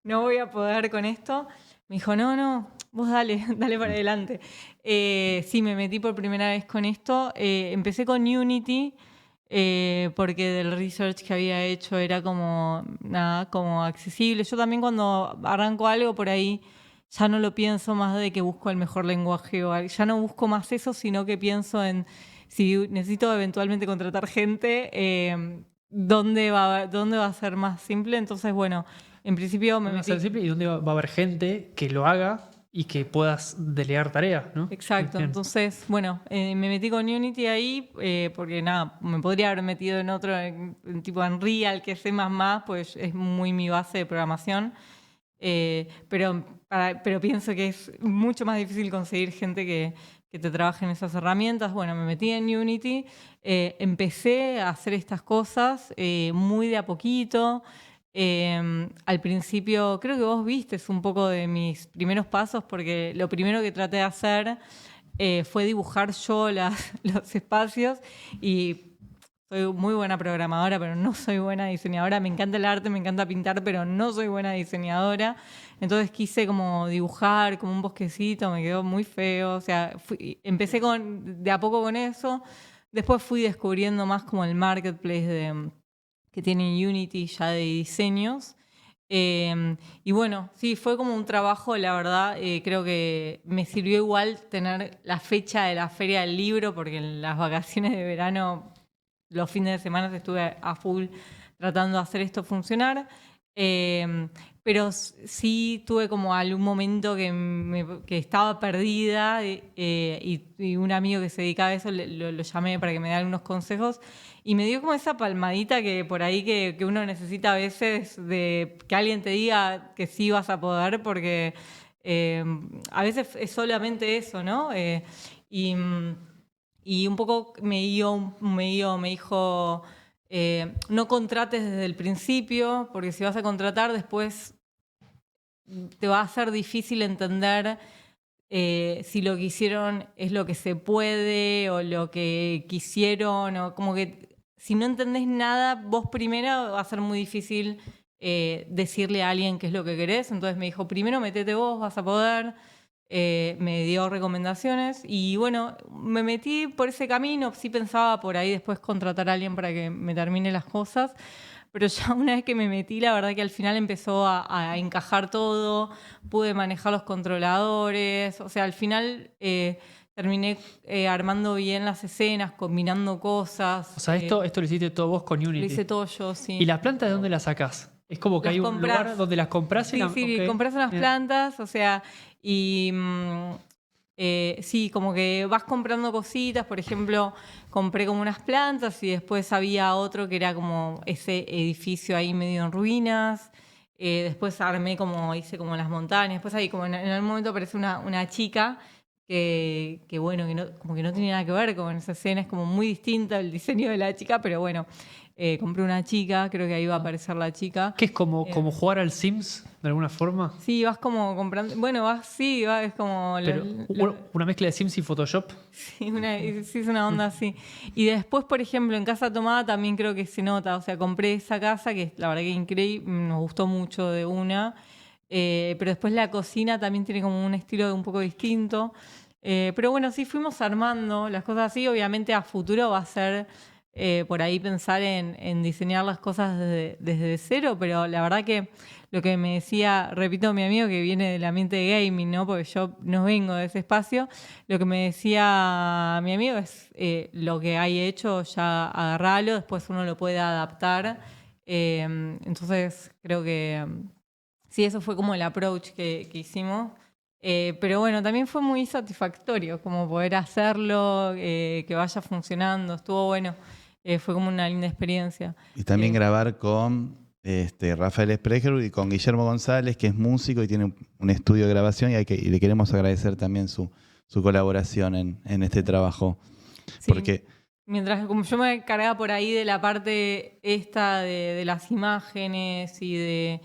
no voy a poder con esto. Me dijo, no, vos dale, dale para adelante. Sí, me metí por primera vez con esto. Empecé con Unity porque del research que había hecho era como, nada, como accesible. Yo también cuando arranco algo por ahí ya no lo pienso más de que busco el mejor lenguaje o ya no busco más eso, sino que pienso en si necesito eventualmente contratar gente, ¿dónde va a ser más simple? Entonces, bueno, en principio me ¿Dónde va a metí... ser simple y dónde va a haber gente que lo haga y que puedas delegar tareas, ¿no? Exacto, Bien. entonces, bueno, me metí con Unity ahí porque nada, me podría haber metido en otro, tipo Unreal, que sé más, pues es muy mi base de programación. Pero pienso que es mucho más difícil conseguir gente que te trabaje en esas herramientas. Bueno, me metí en Unity, empecé a hacer estas cosas muy de a poquito. Al principio, creo que vos viste un poco de mis primeros pasos, porque lo primero que traté de hacer fue dibujar yo los espacios y soy muy buena programadora, pero no soy buena diseñadora. Me encanta el arte, me encanta pintar, pero no soy buena diseñadora. Entonces quise como dibujar como un bosquecito, me quedó muy feo. O sea, empecé de a poco con eso. Después fui descubriendo más como el marketplace que tiene Unity ya de diseños. Y bueno, sí, fue como un trabajo, la verdad, creo que me sirvió igual tener la fecha de la Feria del Libro, porque en las vacaciones de verano, los fines de semana estuve a full tratando de hacer esto funcionar. Pero sí tuve como algún momento que estaba perdida y un amigo que se dedicaba a eso lo llamé para que me diera algunos consejos y me dio como esa palmadita que por ahí que uno necesita a veces de que alguien te diga que sí vas a poder porque a veces es solamente eso, ¿no? Y, y un poco me dijo... no contrates desde el principio, porque si vas a contratar después te va a ser difícil entender si lo que hicieron es lo que se puede o lo que quisieron, o como que si no entendés nada, vos primero va a ser muy difícil decirle a alguien qué es lo que querés. Entonces me dijo, primero metete vos, vas a poder. Me dio recomendaciones y bueno, me metí por ese camino, sí pensaba por ahí después contratar a alguien para que me termine las cosas, pero ya una vez que me metí, la verdad que al final empezó a encajar todo, pude manejar los controladores, o sea, al final terminé armando bien las escenas, combinando cosas. O sea, esto lo hiciste todo vos con Lo Unity. hice todo yo, sí. ¿Y las plantas de dónde las sacás? Es como que Las hay un comprás. lugar donde las compras y Sí, ok. compras unas Bien. plantas, o sea, y sí, como que vas comprando cositas, por ejemplo, compré como unas plantas y después había otro que era como ese edificio ahí medio en ruinas, después armé como, hice como las montañas, después ahí como en algún momento aparece una chica que bueno, como que no tiene nada que ver con esa escena, es como muy distinta el diseño de la chica, pero bueno, compré una chica, creo que ahí va a aparecer la chica. ¿Qué es como jugar al Sims de alguna forma? Sí, vas como comprando. Bueno, es como. Pero una mezcla de Sims y Photoshop. Sí, sí, es una onda así. Y después, por ejemplo, en Casa Tomada también creo que se nota. O sea, compré esa casa que la verdad que increíble, nos gustó mucho de una. Pero después la cocina también tiene como un estilo un poco distinto. Pero bueno, sí, fuimos armando las cosas así. Obviamente a futuro va a ser por ahí pensar en diseñar las cosas desde cero, pero la verdad que lo que me decía, repito, mi amigo que viene del ambiente de gaming, ¿no? Porque yo no vengo de ese espacio, lo que me decía mi amigo es lo que hay hecho, ya agarralo, después uno lo puede adaptar. Entonces creo que sí, eso fue como el approach que hicimos. Pero bueno, también fue muy satisfactorio como poder hacerlo, que vaya funcionando, estuvo bueno. Fue como una linda experiencia. Y también grabar con Rafael Sprecher y con Guillermo González, que es músico y tiene un estudio de grabación, y le queremos agradecer también su colaboración en este trabajo. Sí, Porque mientras como yo me encargaba por ahí de la parte esta de las imágenes y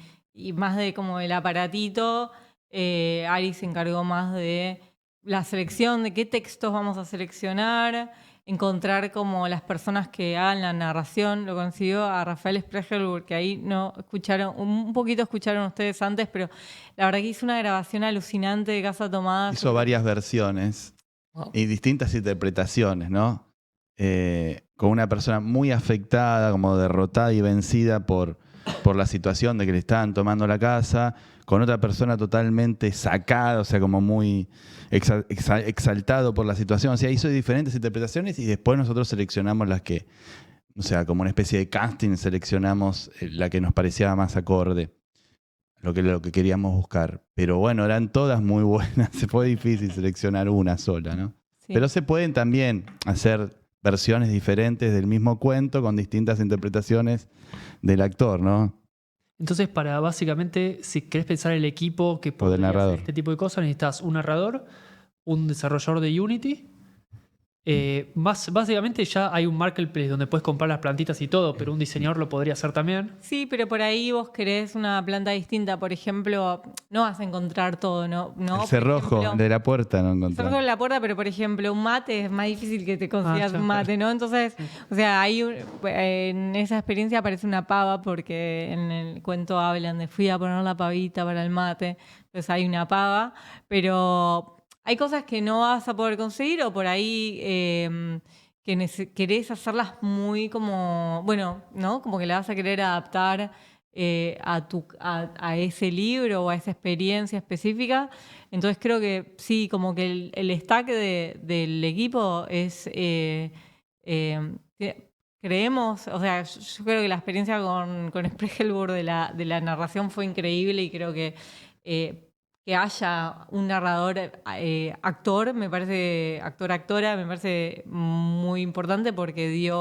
más de como el aparatito, Ari se encargó más de la selección, de qué textos vamos a seleccionar, encontrar como las personas que hagan la narración. Lo consiguió a Rafael Sprecher, porque ahí no escucharon, un poquito escucharon ustedes antes, pero la verdad que hizo una grabación alucinante de Casa Tomada. hizo varias versiones y distintas interpretaciones, ¿no? Con una persona muy afectada, como derrotada y vencida por la situación de que le estaban tomando la casa, con otra persona totalmente sacada, o sea, como muy exaltado por la situación. O sea, hizo diferentes interpretaciones y después nosotros seleccionamos las que, o sea, como una especie de casting, seleccionamos la que nos parecía más acorde, lo que queríamos buscar. Pero bueno, eran todas muy buenas, fue difícil seleccionar una sola, ¿no? Sí. Pero se pueden también hacer versiones diferentes del mismo cuento con distintas interpretaciones del actor, ¿no? Entonces, para básicamente, si querés pensar el equipo que podría narrador. hacer este tipo de cosas, necesitas un narrador, un desarrollador de Unity. Básicamente ya hay un marketplace donde puedes comprar las plantitas y todo, pero un diseñador lo podría hacer también. Sí, pero por ahí vos querés una planta distinta. Por ejemplo, no vas a encontrar todo, ¿no? El Por cerrojo ejemplo, de la puerta no cerrojo encontramos. en la puerta, pero por ejemplo, un mate es más difícil que te consigas ya, un mate, ¿no? Entonces, o sea, en esa experiencia aparece una pava, porque en el cuento hablan de fui a poner la pavita para el mate. Entonces hay una pava, pero hay cosas que no vas a poder conseguir o por ahí querés hacerlas muy como, bueno, ¿no? Como que la vas a querer adaptar a ese libro o a esa experiencia específica. Entonces creo que sí, como que el stack del equipo es... creemos, o sea, yo creo que la experiencia con Sprechelburg de la narración fue increíble y creo que haya un narrador actor, me parece, actora, me parece muy importante porque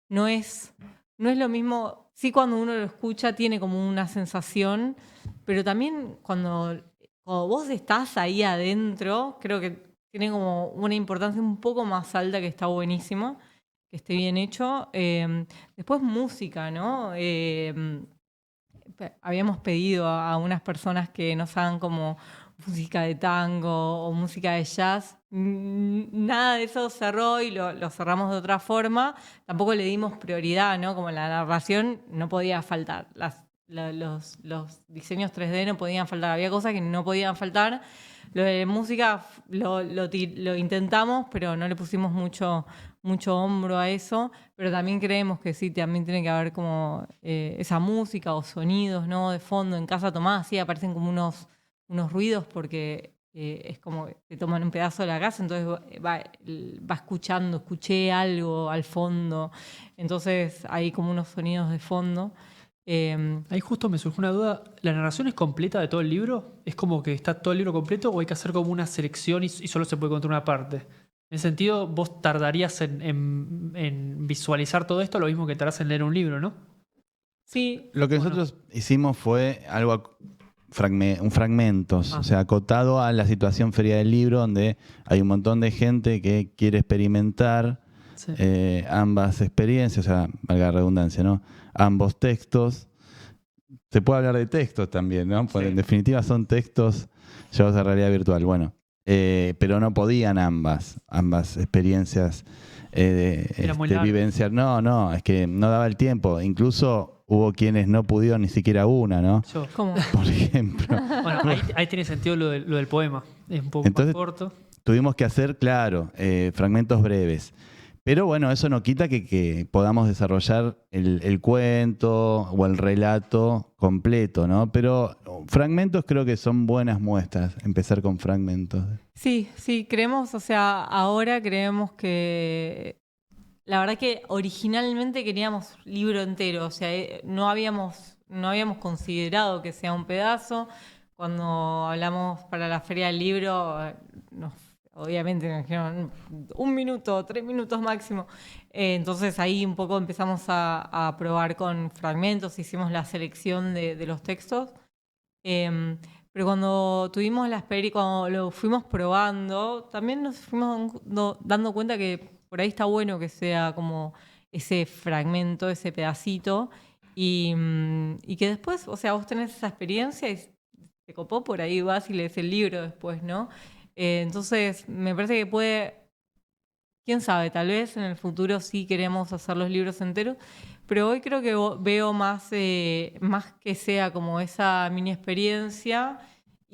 no es lo mismo, sí cuando uno lo escucha tiene como una sensación, pero también cuando vos estás ahí adentro, creo que tiene como una importancia un poco más alta que está buenísimo, que esté bien hecho. Después música, ¿no? Habíamos pedido a unas personas que nos hagan como música de tango o música de jazz. Nada de eso cerró y lo cerramos de otra forma. Tampoco le dimos prioridad, ¿no? Como la narración no podía faltar. Los diseños 3D no podían faltar. Había cosas que no podían faltar. Lo de música lo intentamos, pero no le pusimos mucho hombro a eso, pero también creemos que sí, también tiene que haber como esa música o sonidos, ¿no? De fondo, en Casa Tomás, sí, aparecen como unos ruidos porque es como que te toman un pedazo de la casa, entonces va escuchando, escuché algo al fondo, entonces hay como unos sonidos de fondo. Ahí justo me surgió una duda. ¿La narración es completa de todo el libro? ¿Es como que está todo el libro completo o hay que hacer como una selección y solo se puede contar una parte? En ese sentido, vos tardarías en visualizar todo esto lo mismo que tardás en leer un libro, ¿no? Sí. Lo que nosotros hicimos fue algo fragmentos, o sea, acotado a la situación Feria del Libro, donde hay un montón de gente que quiere experimentar ambas experiencias, o sea, valga la redundancia, ¿no? Ambos textos. Se puede hablar de textos también, ¿no? Porque en definitiva son textos llevados a realidad virtual. Bueno, pero no podían ambas experiencias vivenciar. No, es que no daba el tiempo. Incluso hubo quienes no pudieron ni siquiera una, ¿no? ¿Cómo? Por ejemplo. Bueno, ahí tiene sentido lo del poema. Es un poco Entonces, más corto. Tuvimos que hacer, claro, fragmentos breves. Pero bueno, eso no quita que podamos desarrollar el cuento o el relato completo, ¿no? Pero fragmentos creo que son buenas muestras, empezar con fragmentos. Sí, creemos, o sea, ahora creemos que... La verdad que originalmente queríamos libro entero, o sea, no habíamos considerado que sea un pedazo. Cuando hablamos para la Feria del Libro, obviamente nos dijeron 1 minuto, 3 minutos máximo. Entonces ahí un poco empezamos a probar con fragmentos, hicimos la selección de los textos. Pero cuando tuvimos la experiencia, cuando lo fuimos probando, también nos fuimos dando cuenta que por ahí está bueno que sea como ese fragmento, ese pedacito, y que después, o sea, vos tenés esa experiencia y te copó, por ahí vas y lees el libro después, ¿no? Entonces, me parece que puede, quién sabe, tal vez en el futuro sí queremos hacer los libros enteros, pero hoy creo que veo más que sea como esa mini experiencia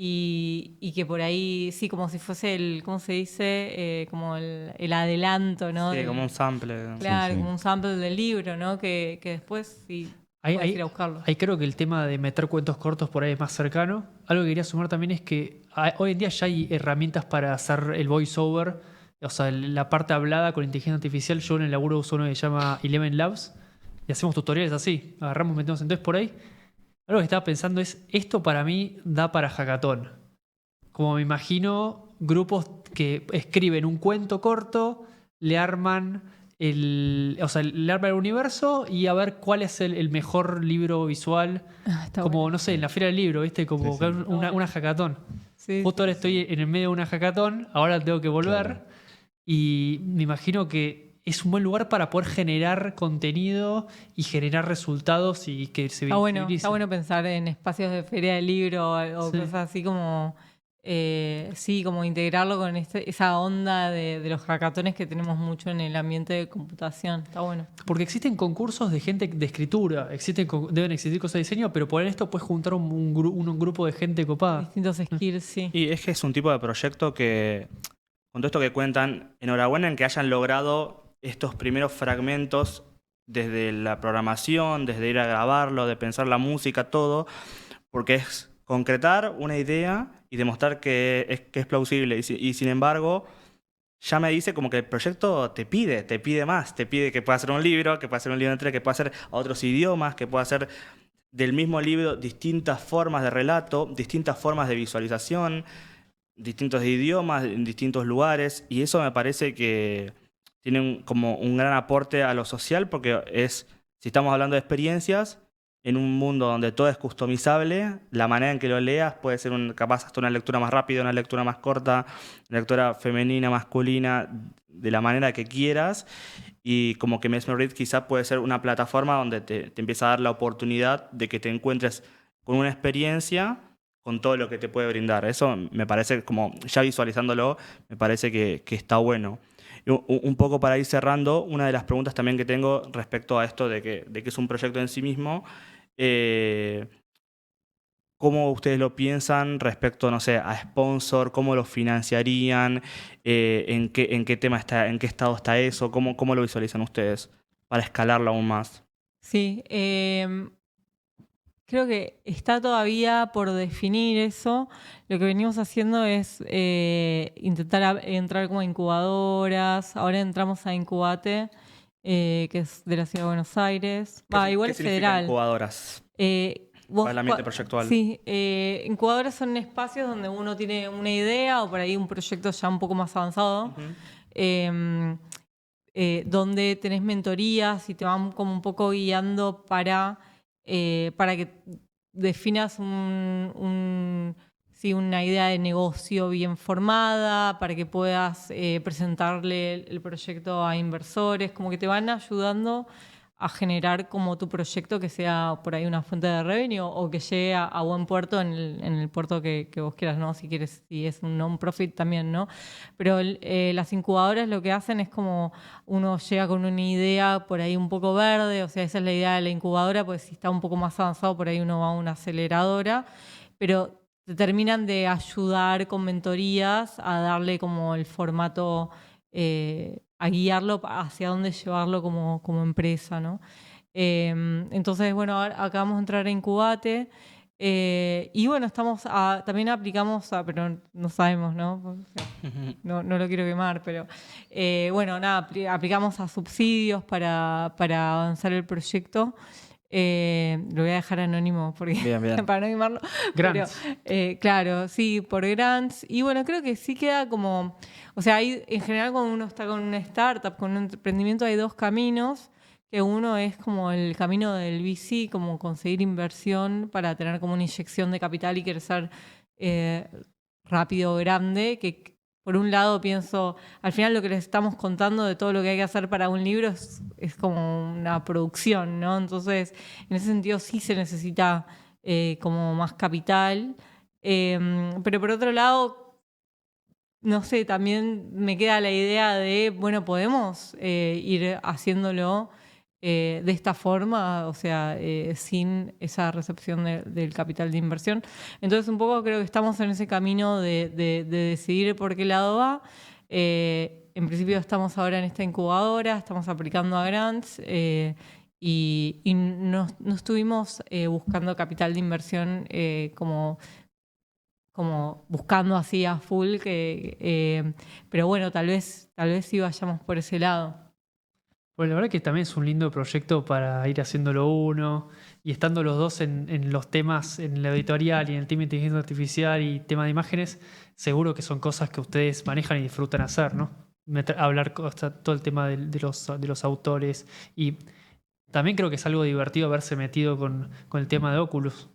y que por ahí, sí, como si fuese ¿cómo se dice? Como el adelanto, ¿no? Sí, como un sample. Claro, Sí. como un sample del libro, ¿no? Que después sí puedes ir a buscarlo. Ahí creo que el tema de meter cuentos cortos por ahí es más cercano. Algo que quería sumar también es que hoy en día ya hay herramientas para hacer el voiceover, o sea, la parte hablada con inteligencia artificial. Yo en el laburo uso uno que se llama Eleven Labs y hacemos tutoriales así. Agarramos, metemos entonces por ahí. Algo que estaba pensando es, esto para mí da para hackathon. Como me imagino grupos que escriben un cuento corto, le arman el universo y a ver cuál es el mejor libro visual. Está Como, bueno. no sé, en la Feria del Libro, ¿viste? Como Sí, sí. una hackathon. Sí, Justo ahora estoy en el medio de una hackathon, ahora tengo que volver. Claro. Y me imagino que es un buen lugar para poder generar contenido y generar resultados y que se Está bueno visibilice. pensar en espacios de feria del libro o Sí. cosas así como, sí, como integrarlo con esa onda de los hackatones que tenemos mucho en el ambiente de computación. Está bueno. Porque existen concursos de gente de escritura, deben existir cosas de diseño, pero por esto puedes juntar un grupo de gente copada. Distintos skills, sí. Y es que es un tipo de proyecto que con todo esto que cuentan, enhorabuena en que hayan logrado estos primeros fragmentos desde la programación, desde ir a grabarlo, de pensar la música, todo, porque es concretar una idea y demostrar que es plausible. Y sin embargo, ya me dice como que el proyecto te pide más, te pide que pueda hacer un libro, que pueda hacer un libro entero, que pueda hacer a otros idiomas, que pueda hacer del mismo libro distintas formas de relato, distintas formas de visualización, distintos idiomas, en distintos lugares, y eso me parece que tiene como un gran aporte a lo social, porque si estamos hablando de experiencias, en un mundo donde todo es customizable, la manera en que lo leas puede ser capaz hasta una lectura más rápida, una lectura más corta, una lectura femenina, masculina, de la manera que quieras, y como que Mesmer quizás puede ser una plataforma donde te empieza a dar la oportunidad de que te encuentres con una experiencia con todo lo que te puede brindar. Eso me parece, como ya visualizándolo, me parece que está bueno. Y un poco para ir cerrando, una de las preguntas también que tengo respecto a esto de que es un proyecto en sí mismo, ¿cómo ustedes lo piensan respecto, no sé, a sponsor? ¿Cómo lo financiarían? ¿En qué tema está, en qué estado está eso? ¿Cómo lo visualizan ustedes para escalarlo aún más? Sí, creo que está todavía por definir eso. Lo que venimos haciendo es intentar entrar como a incubadoras. Ahora entramos a Incubate, que es de la Ciudad de Buenos Aires. Igual ¿Qué es significa federal. incubadoras Vos para el ambiente proyectual? Sí, incubadoras son espacios donde uno tiene una idea o por ahí un proyecto ya un poco más avanzado. Ujú. Donde tenés mentorías y te van como un poco guiando para que definas sí, una idea de negocio bien formada, para que puedas presentarle el proyecto a inversores, como que te van ayudando a generar como tu proyecto que sea por ahí una fuente de revenue o que llegue a buen puerto en el puerto que vos quieras, ¿no? Si quieres, si es un non-profit también, ¿no? Pero las incubadoras lo que hacen es como uno llega con una idea por ahí un poco verde, o sea, esa es la idea de la incubadora, pues si está un poco más avanzado, por ahí uno va a una aceleradora, pero te terminan de ayudar con mentorías a darle como el formato, a guiarlo hacia dónde llevarlo como empresa, ¿no? Entonces, bueno, ahora acabamos de entrar a Incubate. Y bueno, también aplicamos pero no sabemos, ¿no? O sea, no lo quiero quemar, pero bueno, nada, aplicamos a subsidios para avanzar el proyecto. Lo voy a dejar anónimo porque Bien. para no quemarlo. Grants. Pero, claro, sí, por grants. Y bueno, creo que sí queda como... O sea, en general cuando uno está con una startup, con un emprendimiento, hay dos caminos, que uno es como el camino del VC, como conseguir inversión para tener como una inyección de capital y crecer rápido, grande, que por un lado pienso, al final lo que les estamos contando de todo lo que hay que hacer para un libro es como una producción, ¿no? Entonces, en ese sentido sí se necesita como más capital. Pero por otro lado, no sé, también me queda la idea de, bueno, podemos ir haciéndolo de esta forma, o sea, sin esa recepción del capital de inversión. Entonces, un poco creo que estamos en ese camino de decidir por qué lado va. En principio estamos ahora en esta incubadora, estamos aplicando a grants y no estuvimos buscando capital de inversión como buscando así a full, pero bueno, tal vez sí vayamos por ese lado. Bueno, la verdad que también es un lindo proyecto para ir haciéndolo uno y estando los dos en los temas, en la editorial y en el tema de inteligencia artificial y tema de imágenes, seguro que son cosas que ustedes manejan y disfrutan hacer, ¿no? Hablar todo el tema de los autores y también creo que es algo divertido haberse metido con el tema de Oculus.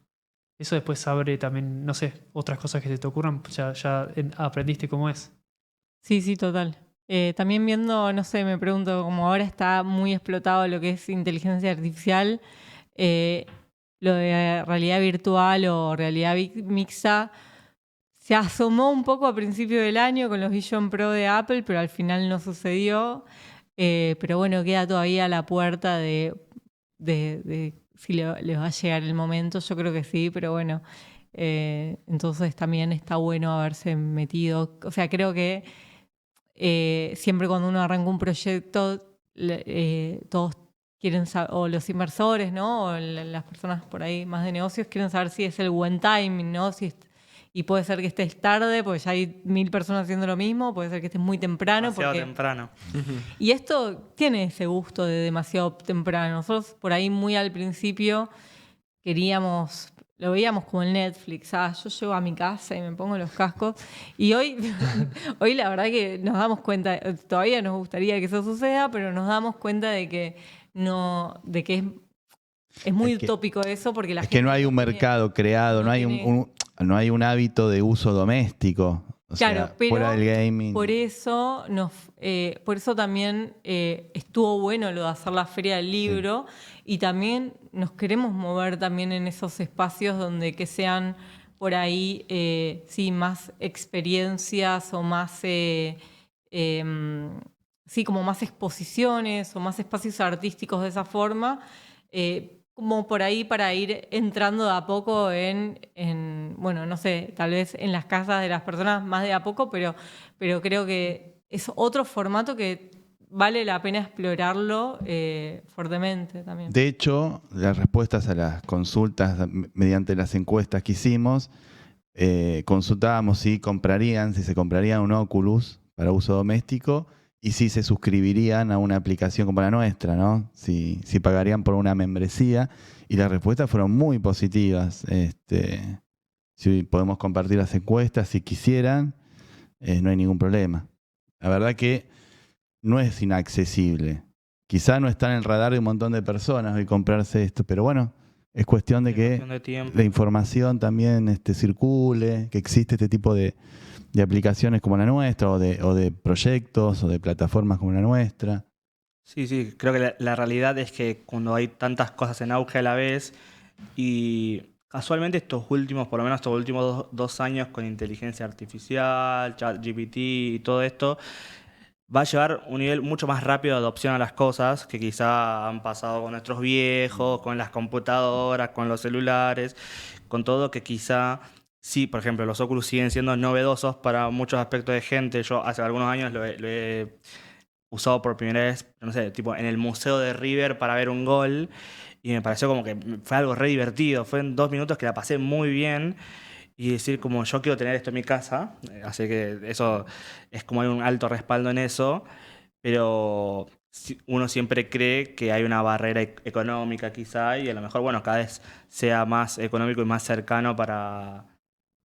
Eso después abre también, no sé, otras cosas que se te ocurran, ya aprendiste cómo es. Sí, total. También viendo, no sé, me pregunto, como ahora está muy explotado lo que es inteligencia artificial, lo de realidad virtual o realidad mixta se asomó un poco a principio del año con los Vision Pro de Apple, pero al final no sucedió. Pero bueno, queda todavía a la puerta de si les va a llegar el momento. Yo creo que sí, pero bueno. Entonces también está bueno haberse metido. O sea, creo que siempre cuando uno arranca un proyecto, todos quieren saber, o los inversores, ¿no? O las personas por ahí más de negocios quieren saber si es el buen timing, ¿no? Y puede ser que estés tarde, porque ya hay 1000 personas haciendo lo mismo, puede ser que estés muy temprano. Demasiado temprano. Y esto tiene ese gusto de demasiado temprano. Nosotros por ahí muy al principio queríamos, lo veíamos como el Netflix. Yo llego a mi casa y me pongo los cascos. Y hoy la verdad que nos damos cuenta, todavía nos gustaría que eso suceda, pero nos damos cuenta de que es muy utópico eso, porque la gente que no hay un mercado creado, no hay un hábito de uso doméstico. O claro, sea, pero fuera del gaming. por eso también estuvo bueno lo de hacer la Feria del Libro, y también nos queremos mover también en esos espacios donde que sean por ahí más experiencias o más como más exposiciones o más espacios artísticos de esa forma, como por ahí para ir entrando de a poco bueno, no sé, tal vez en las casas de las personas más de a poco, pero creo que es otro formato que vale la pena explorarlo fuertemente también. De hecho, las respuestas a las consultas mediante las encuestas que hicimos, consultábamos si se comprarían un Oculus para uso doméstico y si se suscribirían a una aplicación como la nuestra, ¿no? Si pagarían por una membresía. Y las respuestas fueron muy positivas. Si podemos compartir las encuestas, si quisieran, no hay ningún problema. La verdad que no es inaccesible. Quizá no está en el radar de un montón de personas hoy comprarse esto, pero bueno, es cuestión de que la información también circule, que existe este tipo de aplicaciones como la nuestra, o de proyectos, o de plataformas como la nuestra. Sí, creo que la realidad es que cuando hay tantas cosas en auge a la vez, y casualmente por lo menos estos últimos 2 años con inteligencia artificial, ChatGPT y todo esto, va a llevar un nivel mucho más rápido de adopción a las cosas que quizá han pasado con nuestros viejos, con las computadoras, con los celulares, con todo que quizá... Sí, por ejemplo, los Oculus siguen siendo novedosos para muchos aspectos de gente. Yo hace algunos años lo he usado por primera vez, no sé, tipo en el museo de River para ver un gol, y me pareció como que fue algo re divertido. Fue en 2 minutos que la pasé muy bien, y decir como yo quiero tener esto en mi casa, así que eso es como hay un alto respaldo en eso, pero uno siempre cree que hay una barrera económica quizá, y a lo mejor, bueno, cada vez sea más económico y más cercano para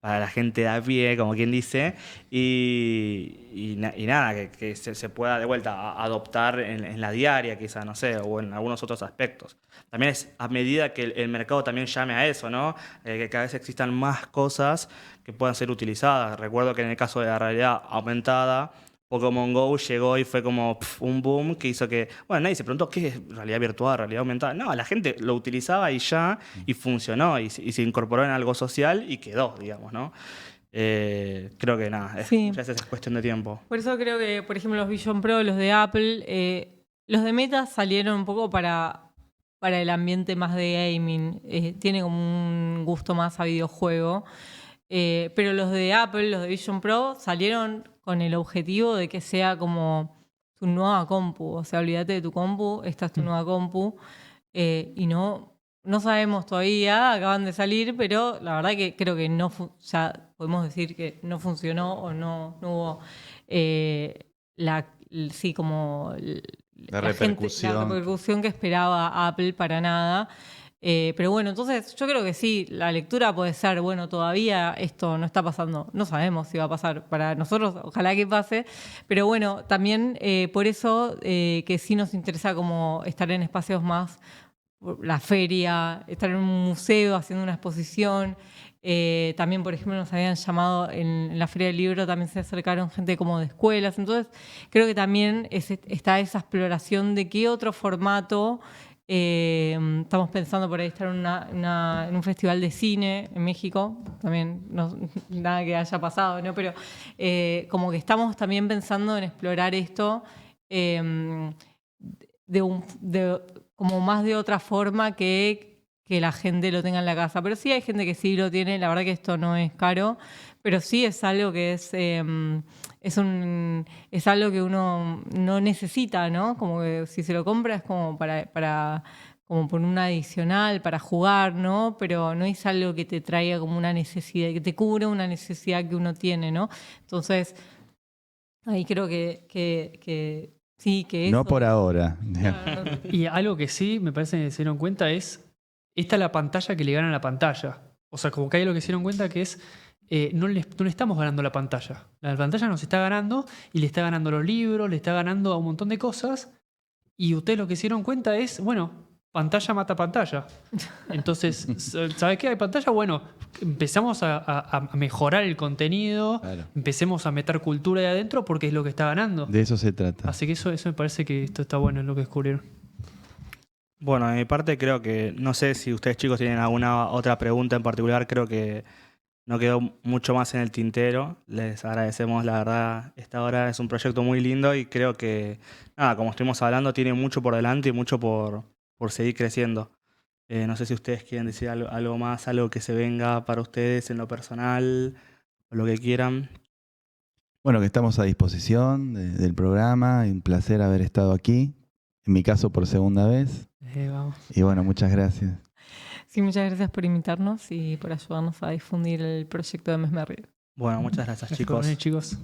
la gente de a pie, como quien dice, y nada, que se pueda de vuelta adoptar en la diaria quizá, no sé, o en algunos otros aspectos. También es a medida que el mercado también llame a eso, ¿no? Que cada vez existan más cosas que puedan ser utilizadas. Recuerdo que en el caso de la realidad aumentada, Pokémon Go llegó y fue como un boom que hizo que... Bueno, nadie se preguntó qué es realidad virtual, realidad aumentada. No, la gente lo utilizaba y funcionó, y se incorporó en algo social y quedó, digamos, ¿no? Creo que nada, ya es cuestión de tiempo. Por eso creo que, por ejemplo, los Vision Pro, los de Apple, los de Meta salieron un poco para el ambiente más de gaming. Tiene como un gusto más a videojuego. Pero los de Apple, los de Vision Pro, salieron con el objetivo de que sea como tu nueva compu. O sea, olvídate de tu compu, esta es tu nueva compu. Y no sabemos todavía, acaban de salir, pero la verdad que creo que ya podemos decir que no funcionó, o no hubo la repercusión que esperaba Apple para nada. Pero bueno, entonces yo creo que sí, la lectura puede ser, bueno, todavía esto no está pasando, no sabemos si va a pasar para nosotros, ojalá que pase, pero bueno, también por eso que sí nos interesa como estar en espacios más, la feria, estar en un museo haciendo una exposición. También, por ejemplo, nos habían llamado en la Feria del Libro, también se acercaron gente como de escuelas, entonces creo que también está esa exploración de qué otro formato. Estamos pensando por ahí estar en un festival de cine en México, también nada que haya pasado, ¿no? Pero como que estamos también pensando en explorar esto como más de otra forma que que la gente lo tenga en la casa. Pero sí hay gente que sí lo tiene, la verdad que esto no es caro, pero sí es algo que es algo que uno no necesita, ¿no? Como que si se lo compra es como para como por un adicional, para jugar, ¿no? Pero no es algo que te traiga como una necesidad, que te cubra una necesidad que uno tiene, ¿no? Entonces, ahí creo que sí, que eso... No por ahora. Claro, Y algo que sí me parece que se dieron cuenta es, esta es la pantalla que le gana la pantalla. O sea, como que hay algo que se dieron cuenta que es, no le estamos ganando la pantalla. La pantalla nos está ganando y le está ganando los libros, le está ganando a un montón de cosas. Y ustedes lo que se dieron cuenta es, bueno, pantalla mata pantalla. Entonces, ¿sabes qué? Hay pantalla, bueno, empezamos a mejorar el contenido, Claro. empecemos a meter cultura ahí adentro porque es lo que está ganando. De eso se trata. Así que eso me parece que esto está bueno, es lo que descubrieron. Bueno, de mi parte creo que, no sé si ustedes chicos tienen alguna otra pregunta en particular, creo que no quedó mucho más en el tintero. Les agradecemos, la verdad, esta hora es un proyecto muy lindo y creo que, nada, como estuvimos hablando, tiene mucho por delante y mucho por seguir creciendo. No sé si ustedes quieren decir algo más, algo que se venga para ustedes en lo personal, o lo que quieran. Bueno, que estamos a disposición del programa. Y un placer haber estado aquí. En mi caso, por segunda vez. Vamos. Y bueno, muchas gracias. Sí, muchas gracias por invitarnos y por ayudarnos a difundir el proyecto de Mesmer. Bueno, muchas gracias, Gracias por chicos. venir, chicos.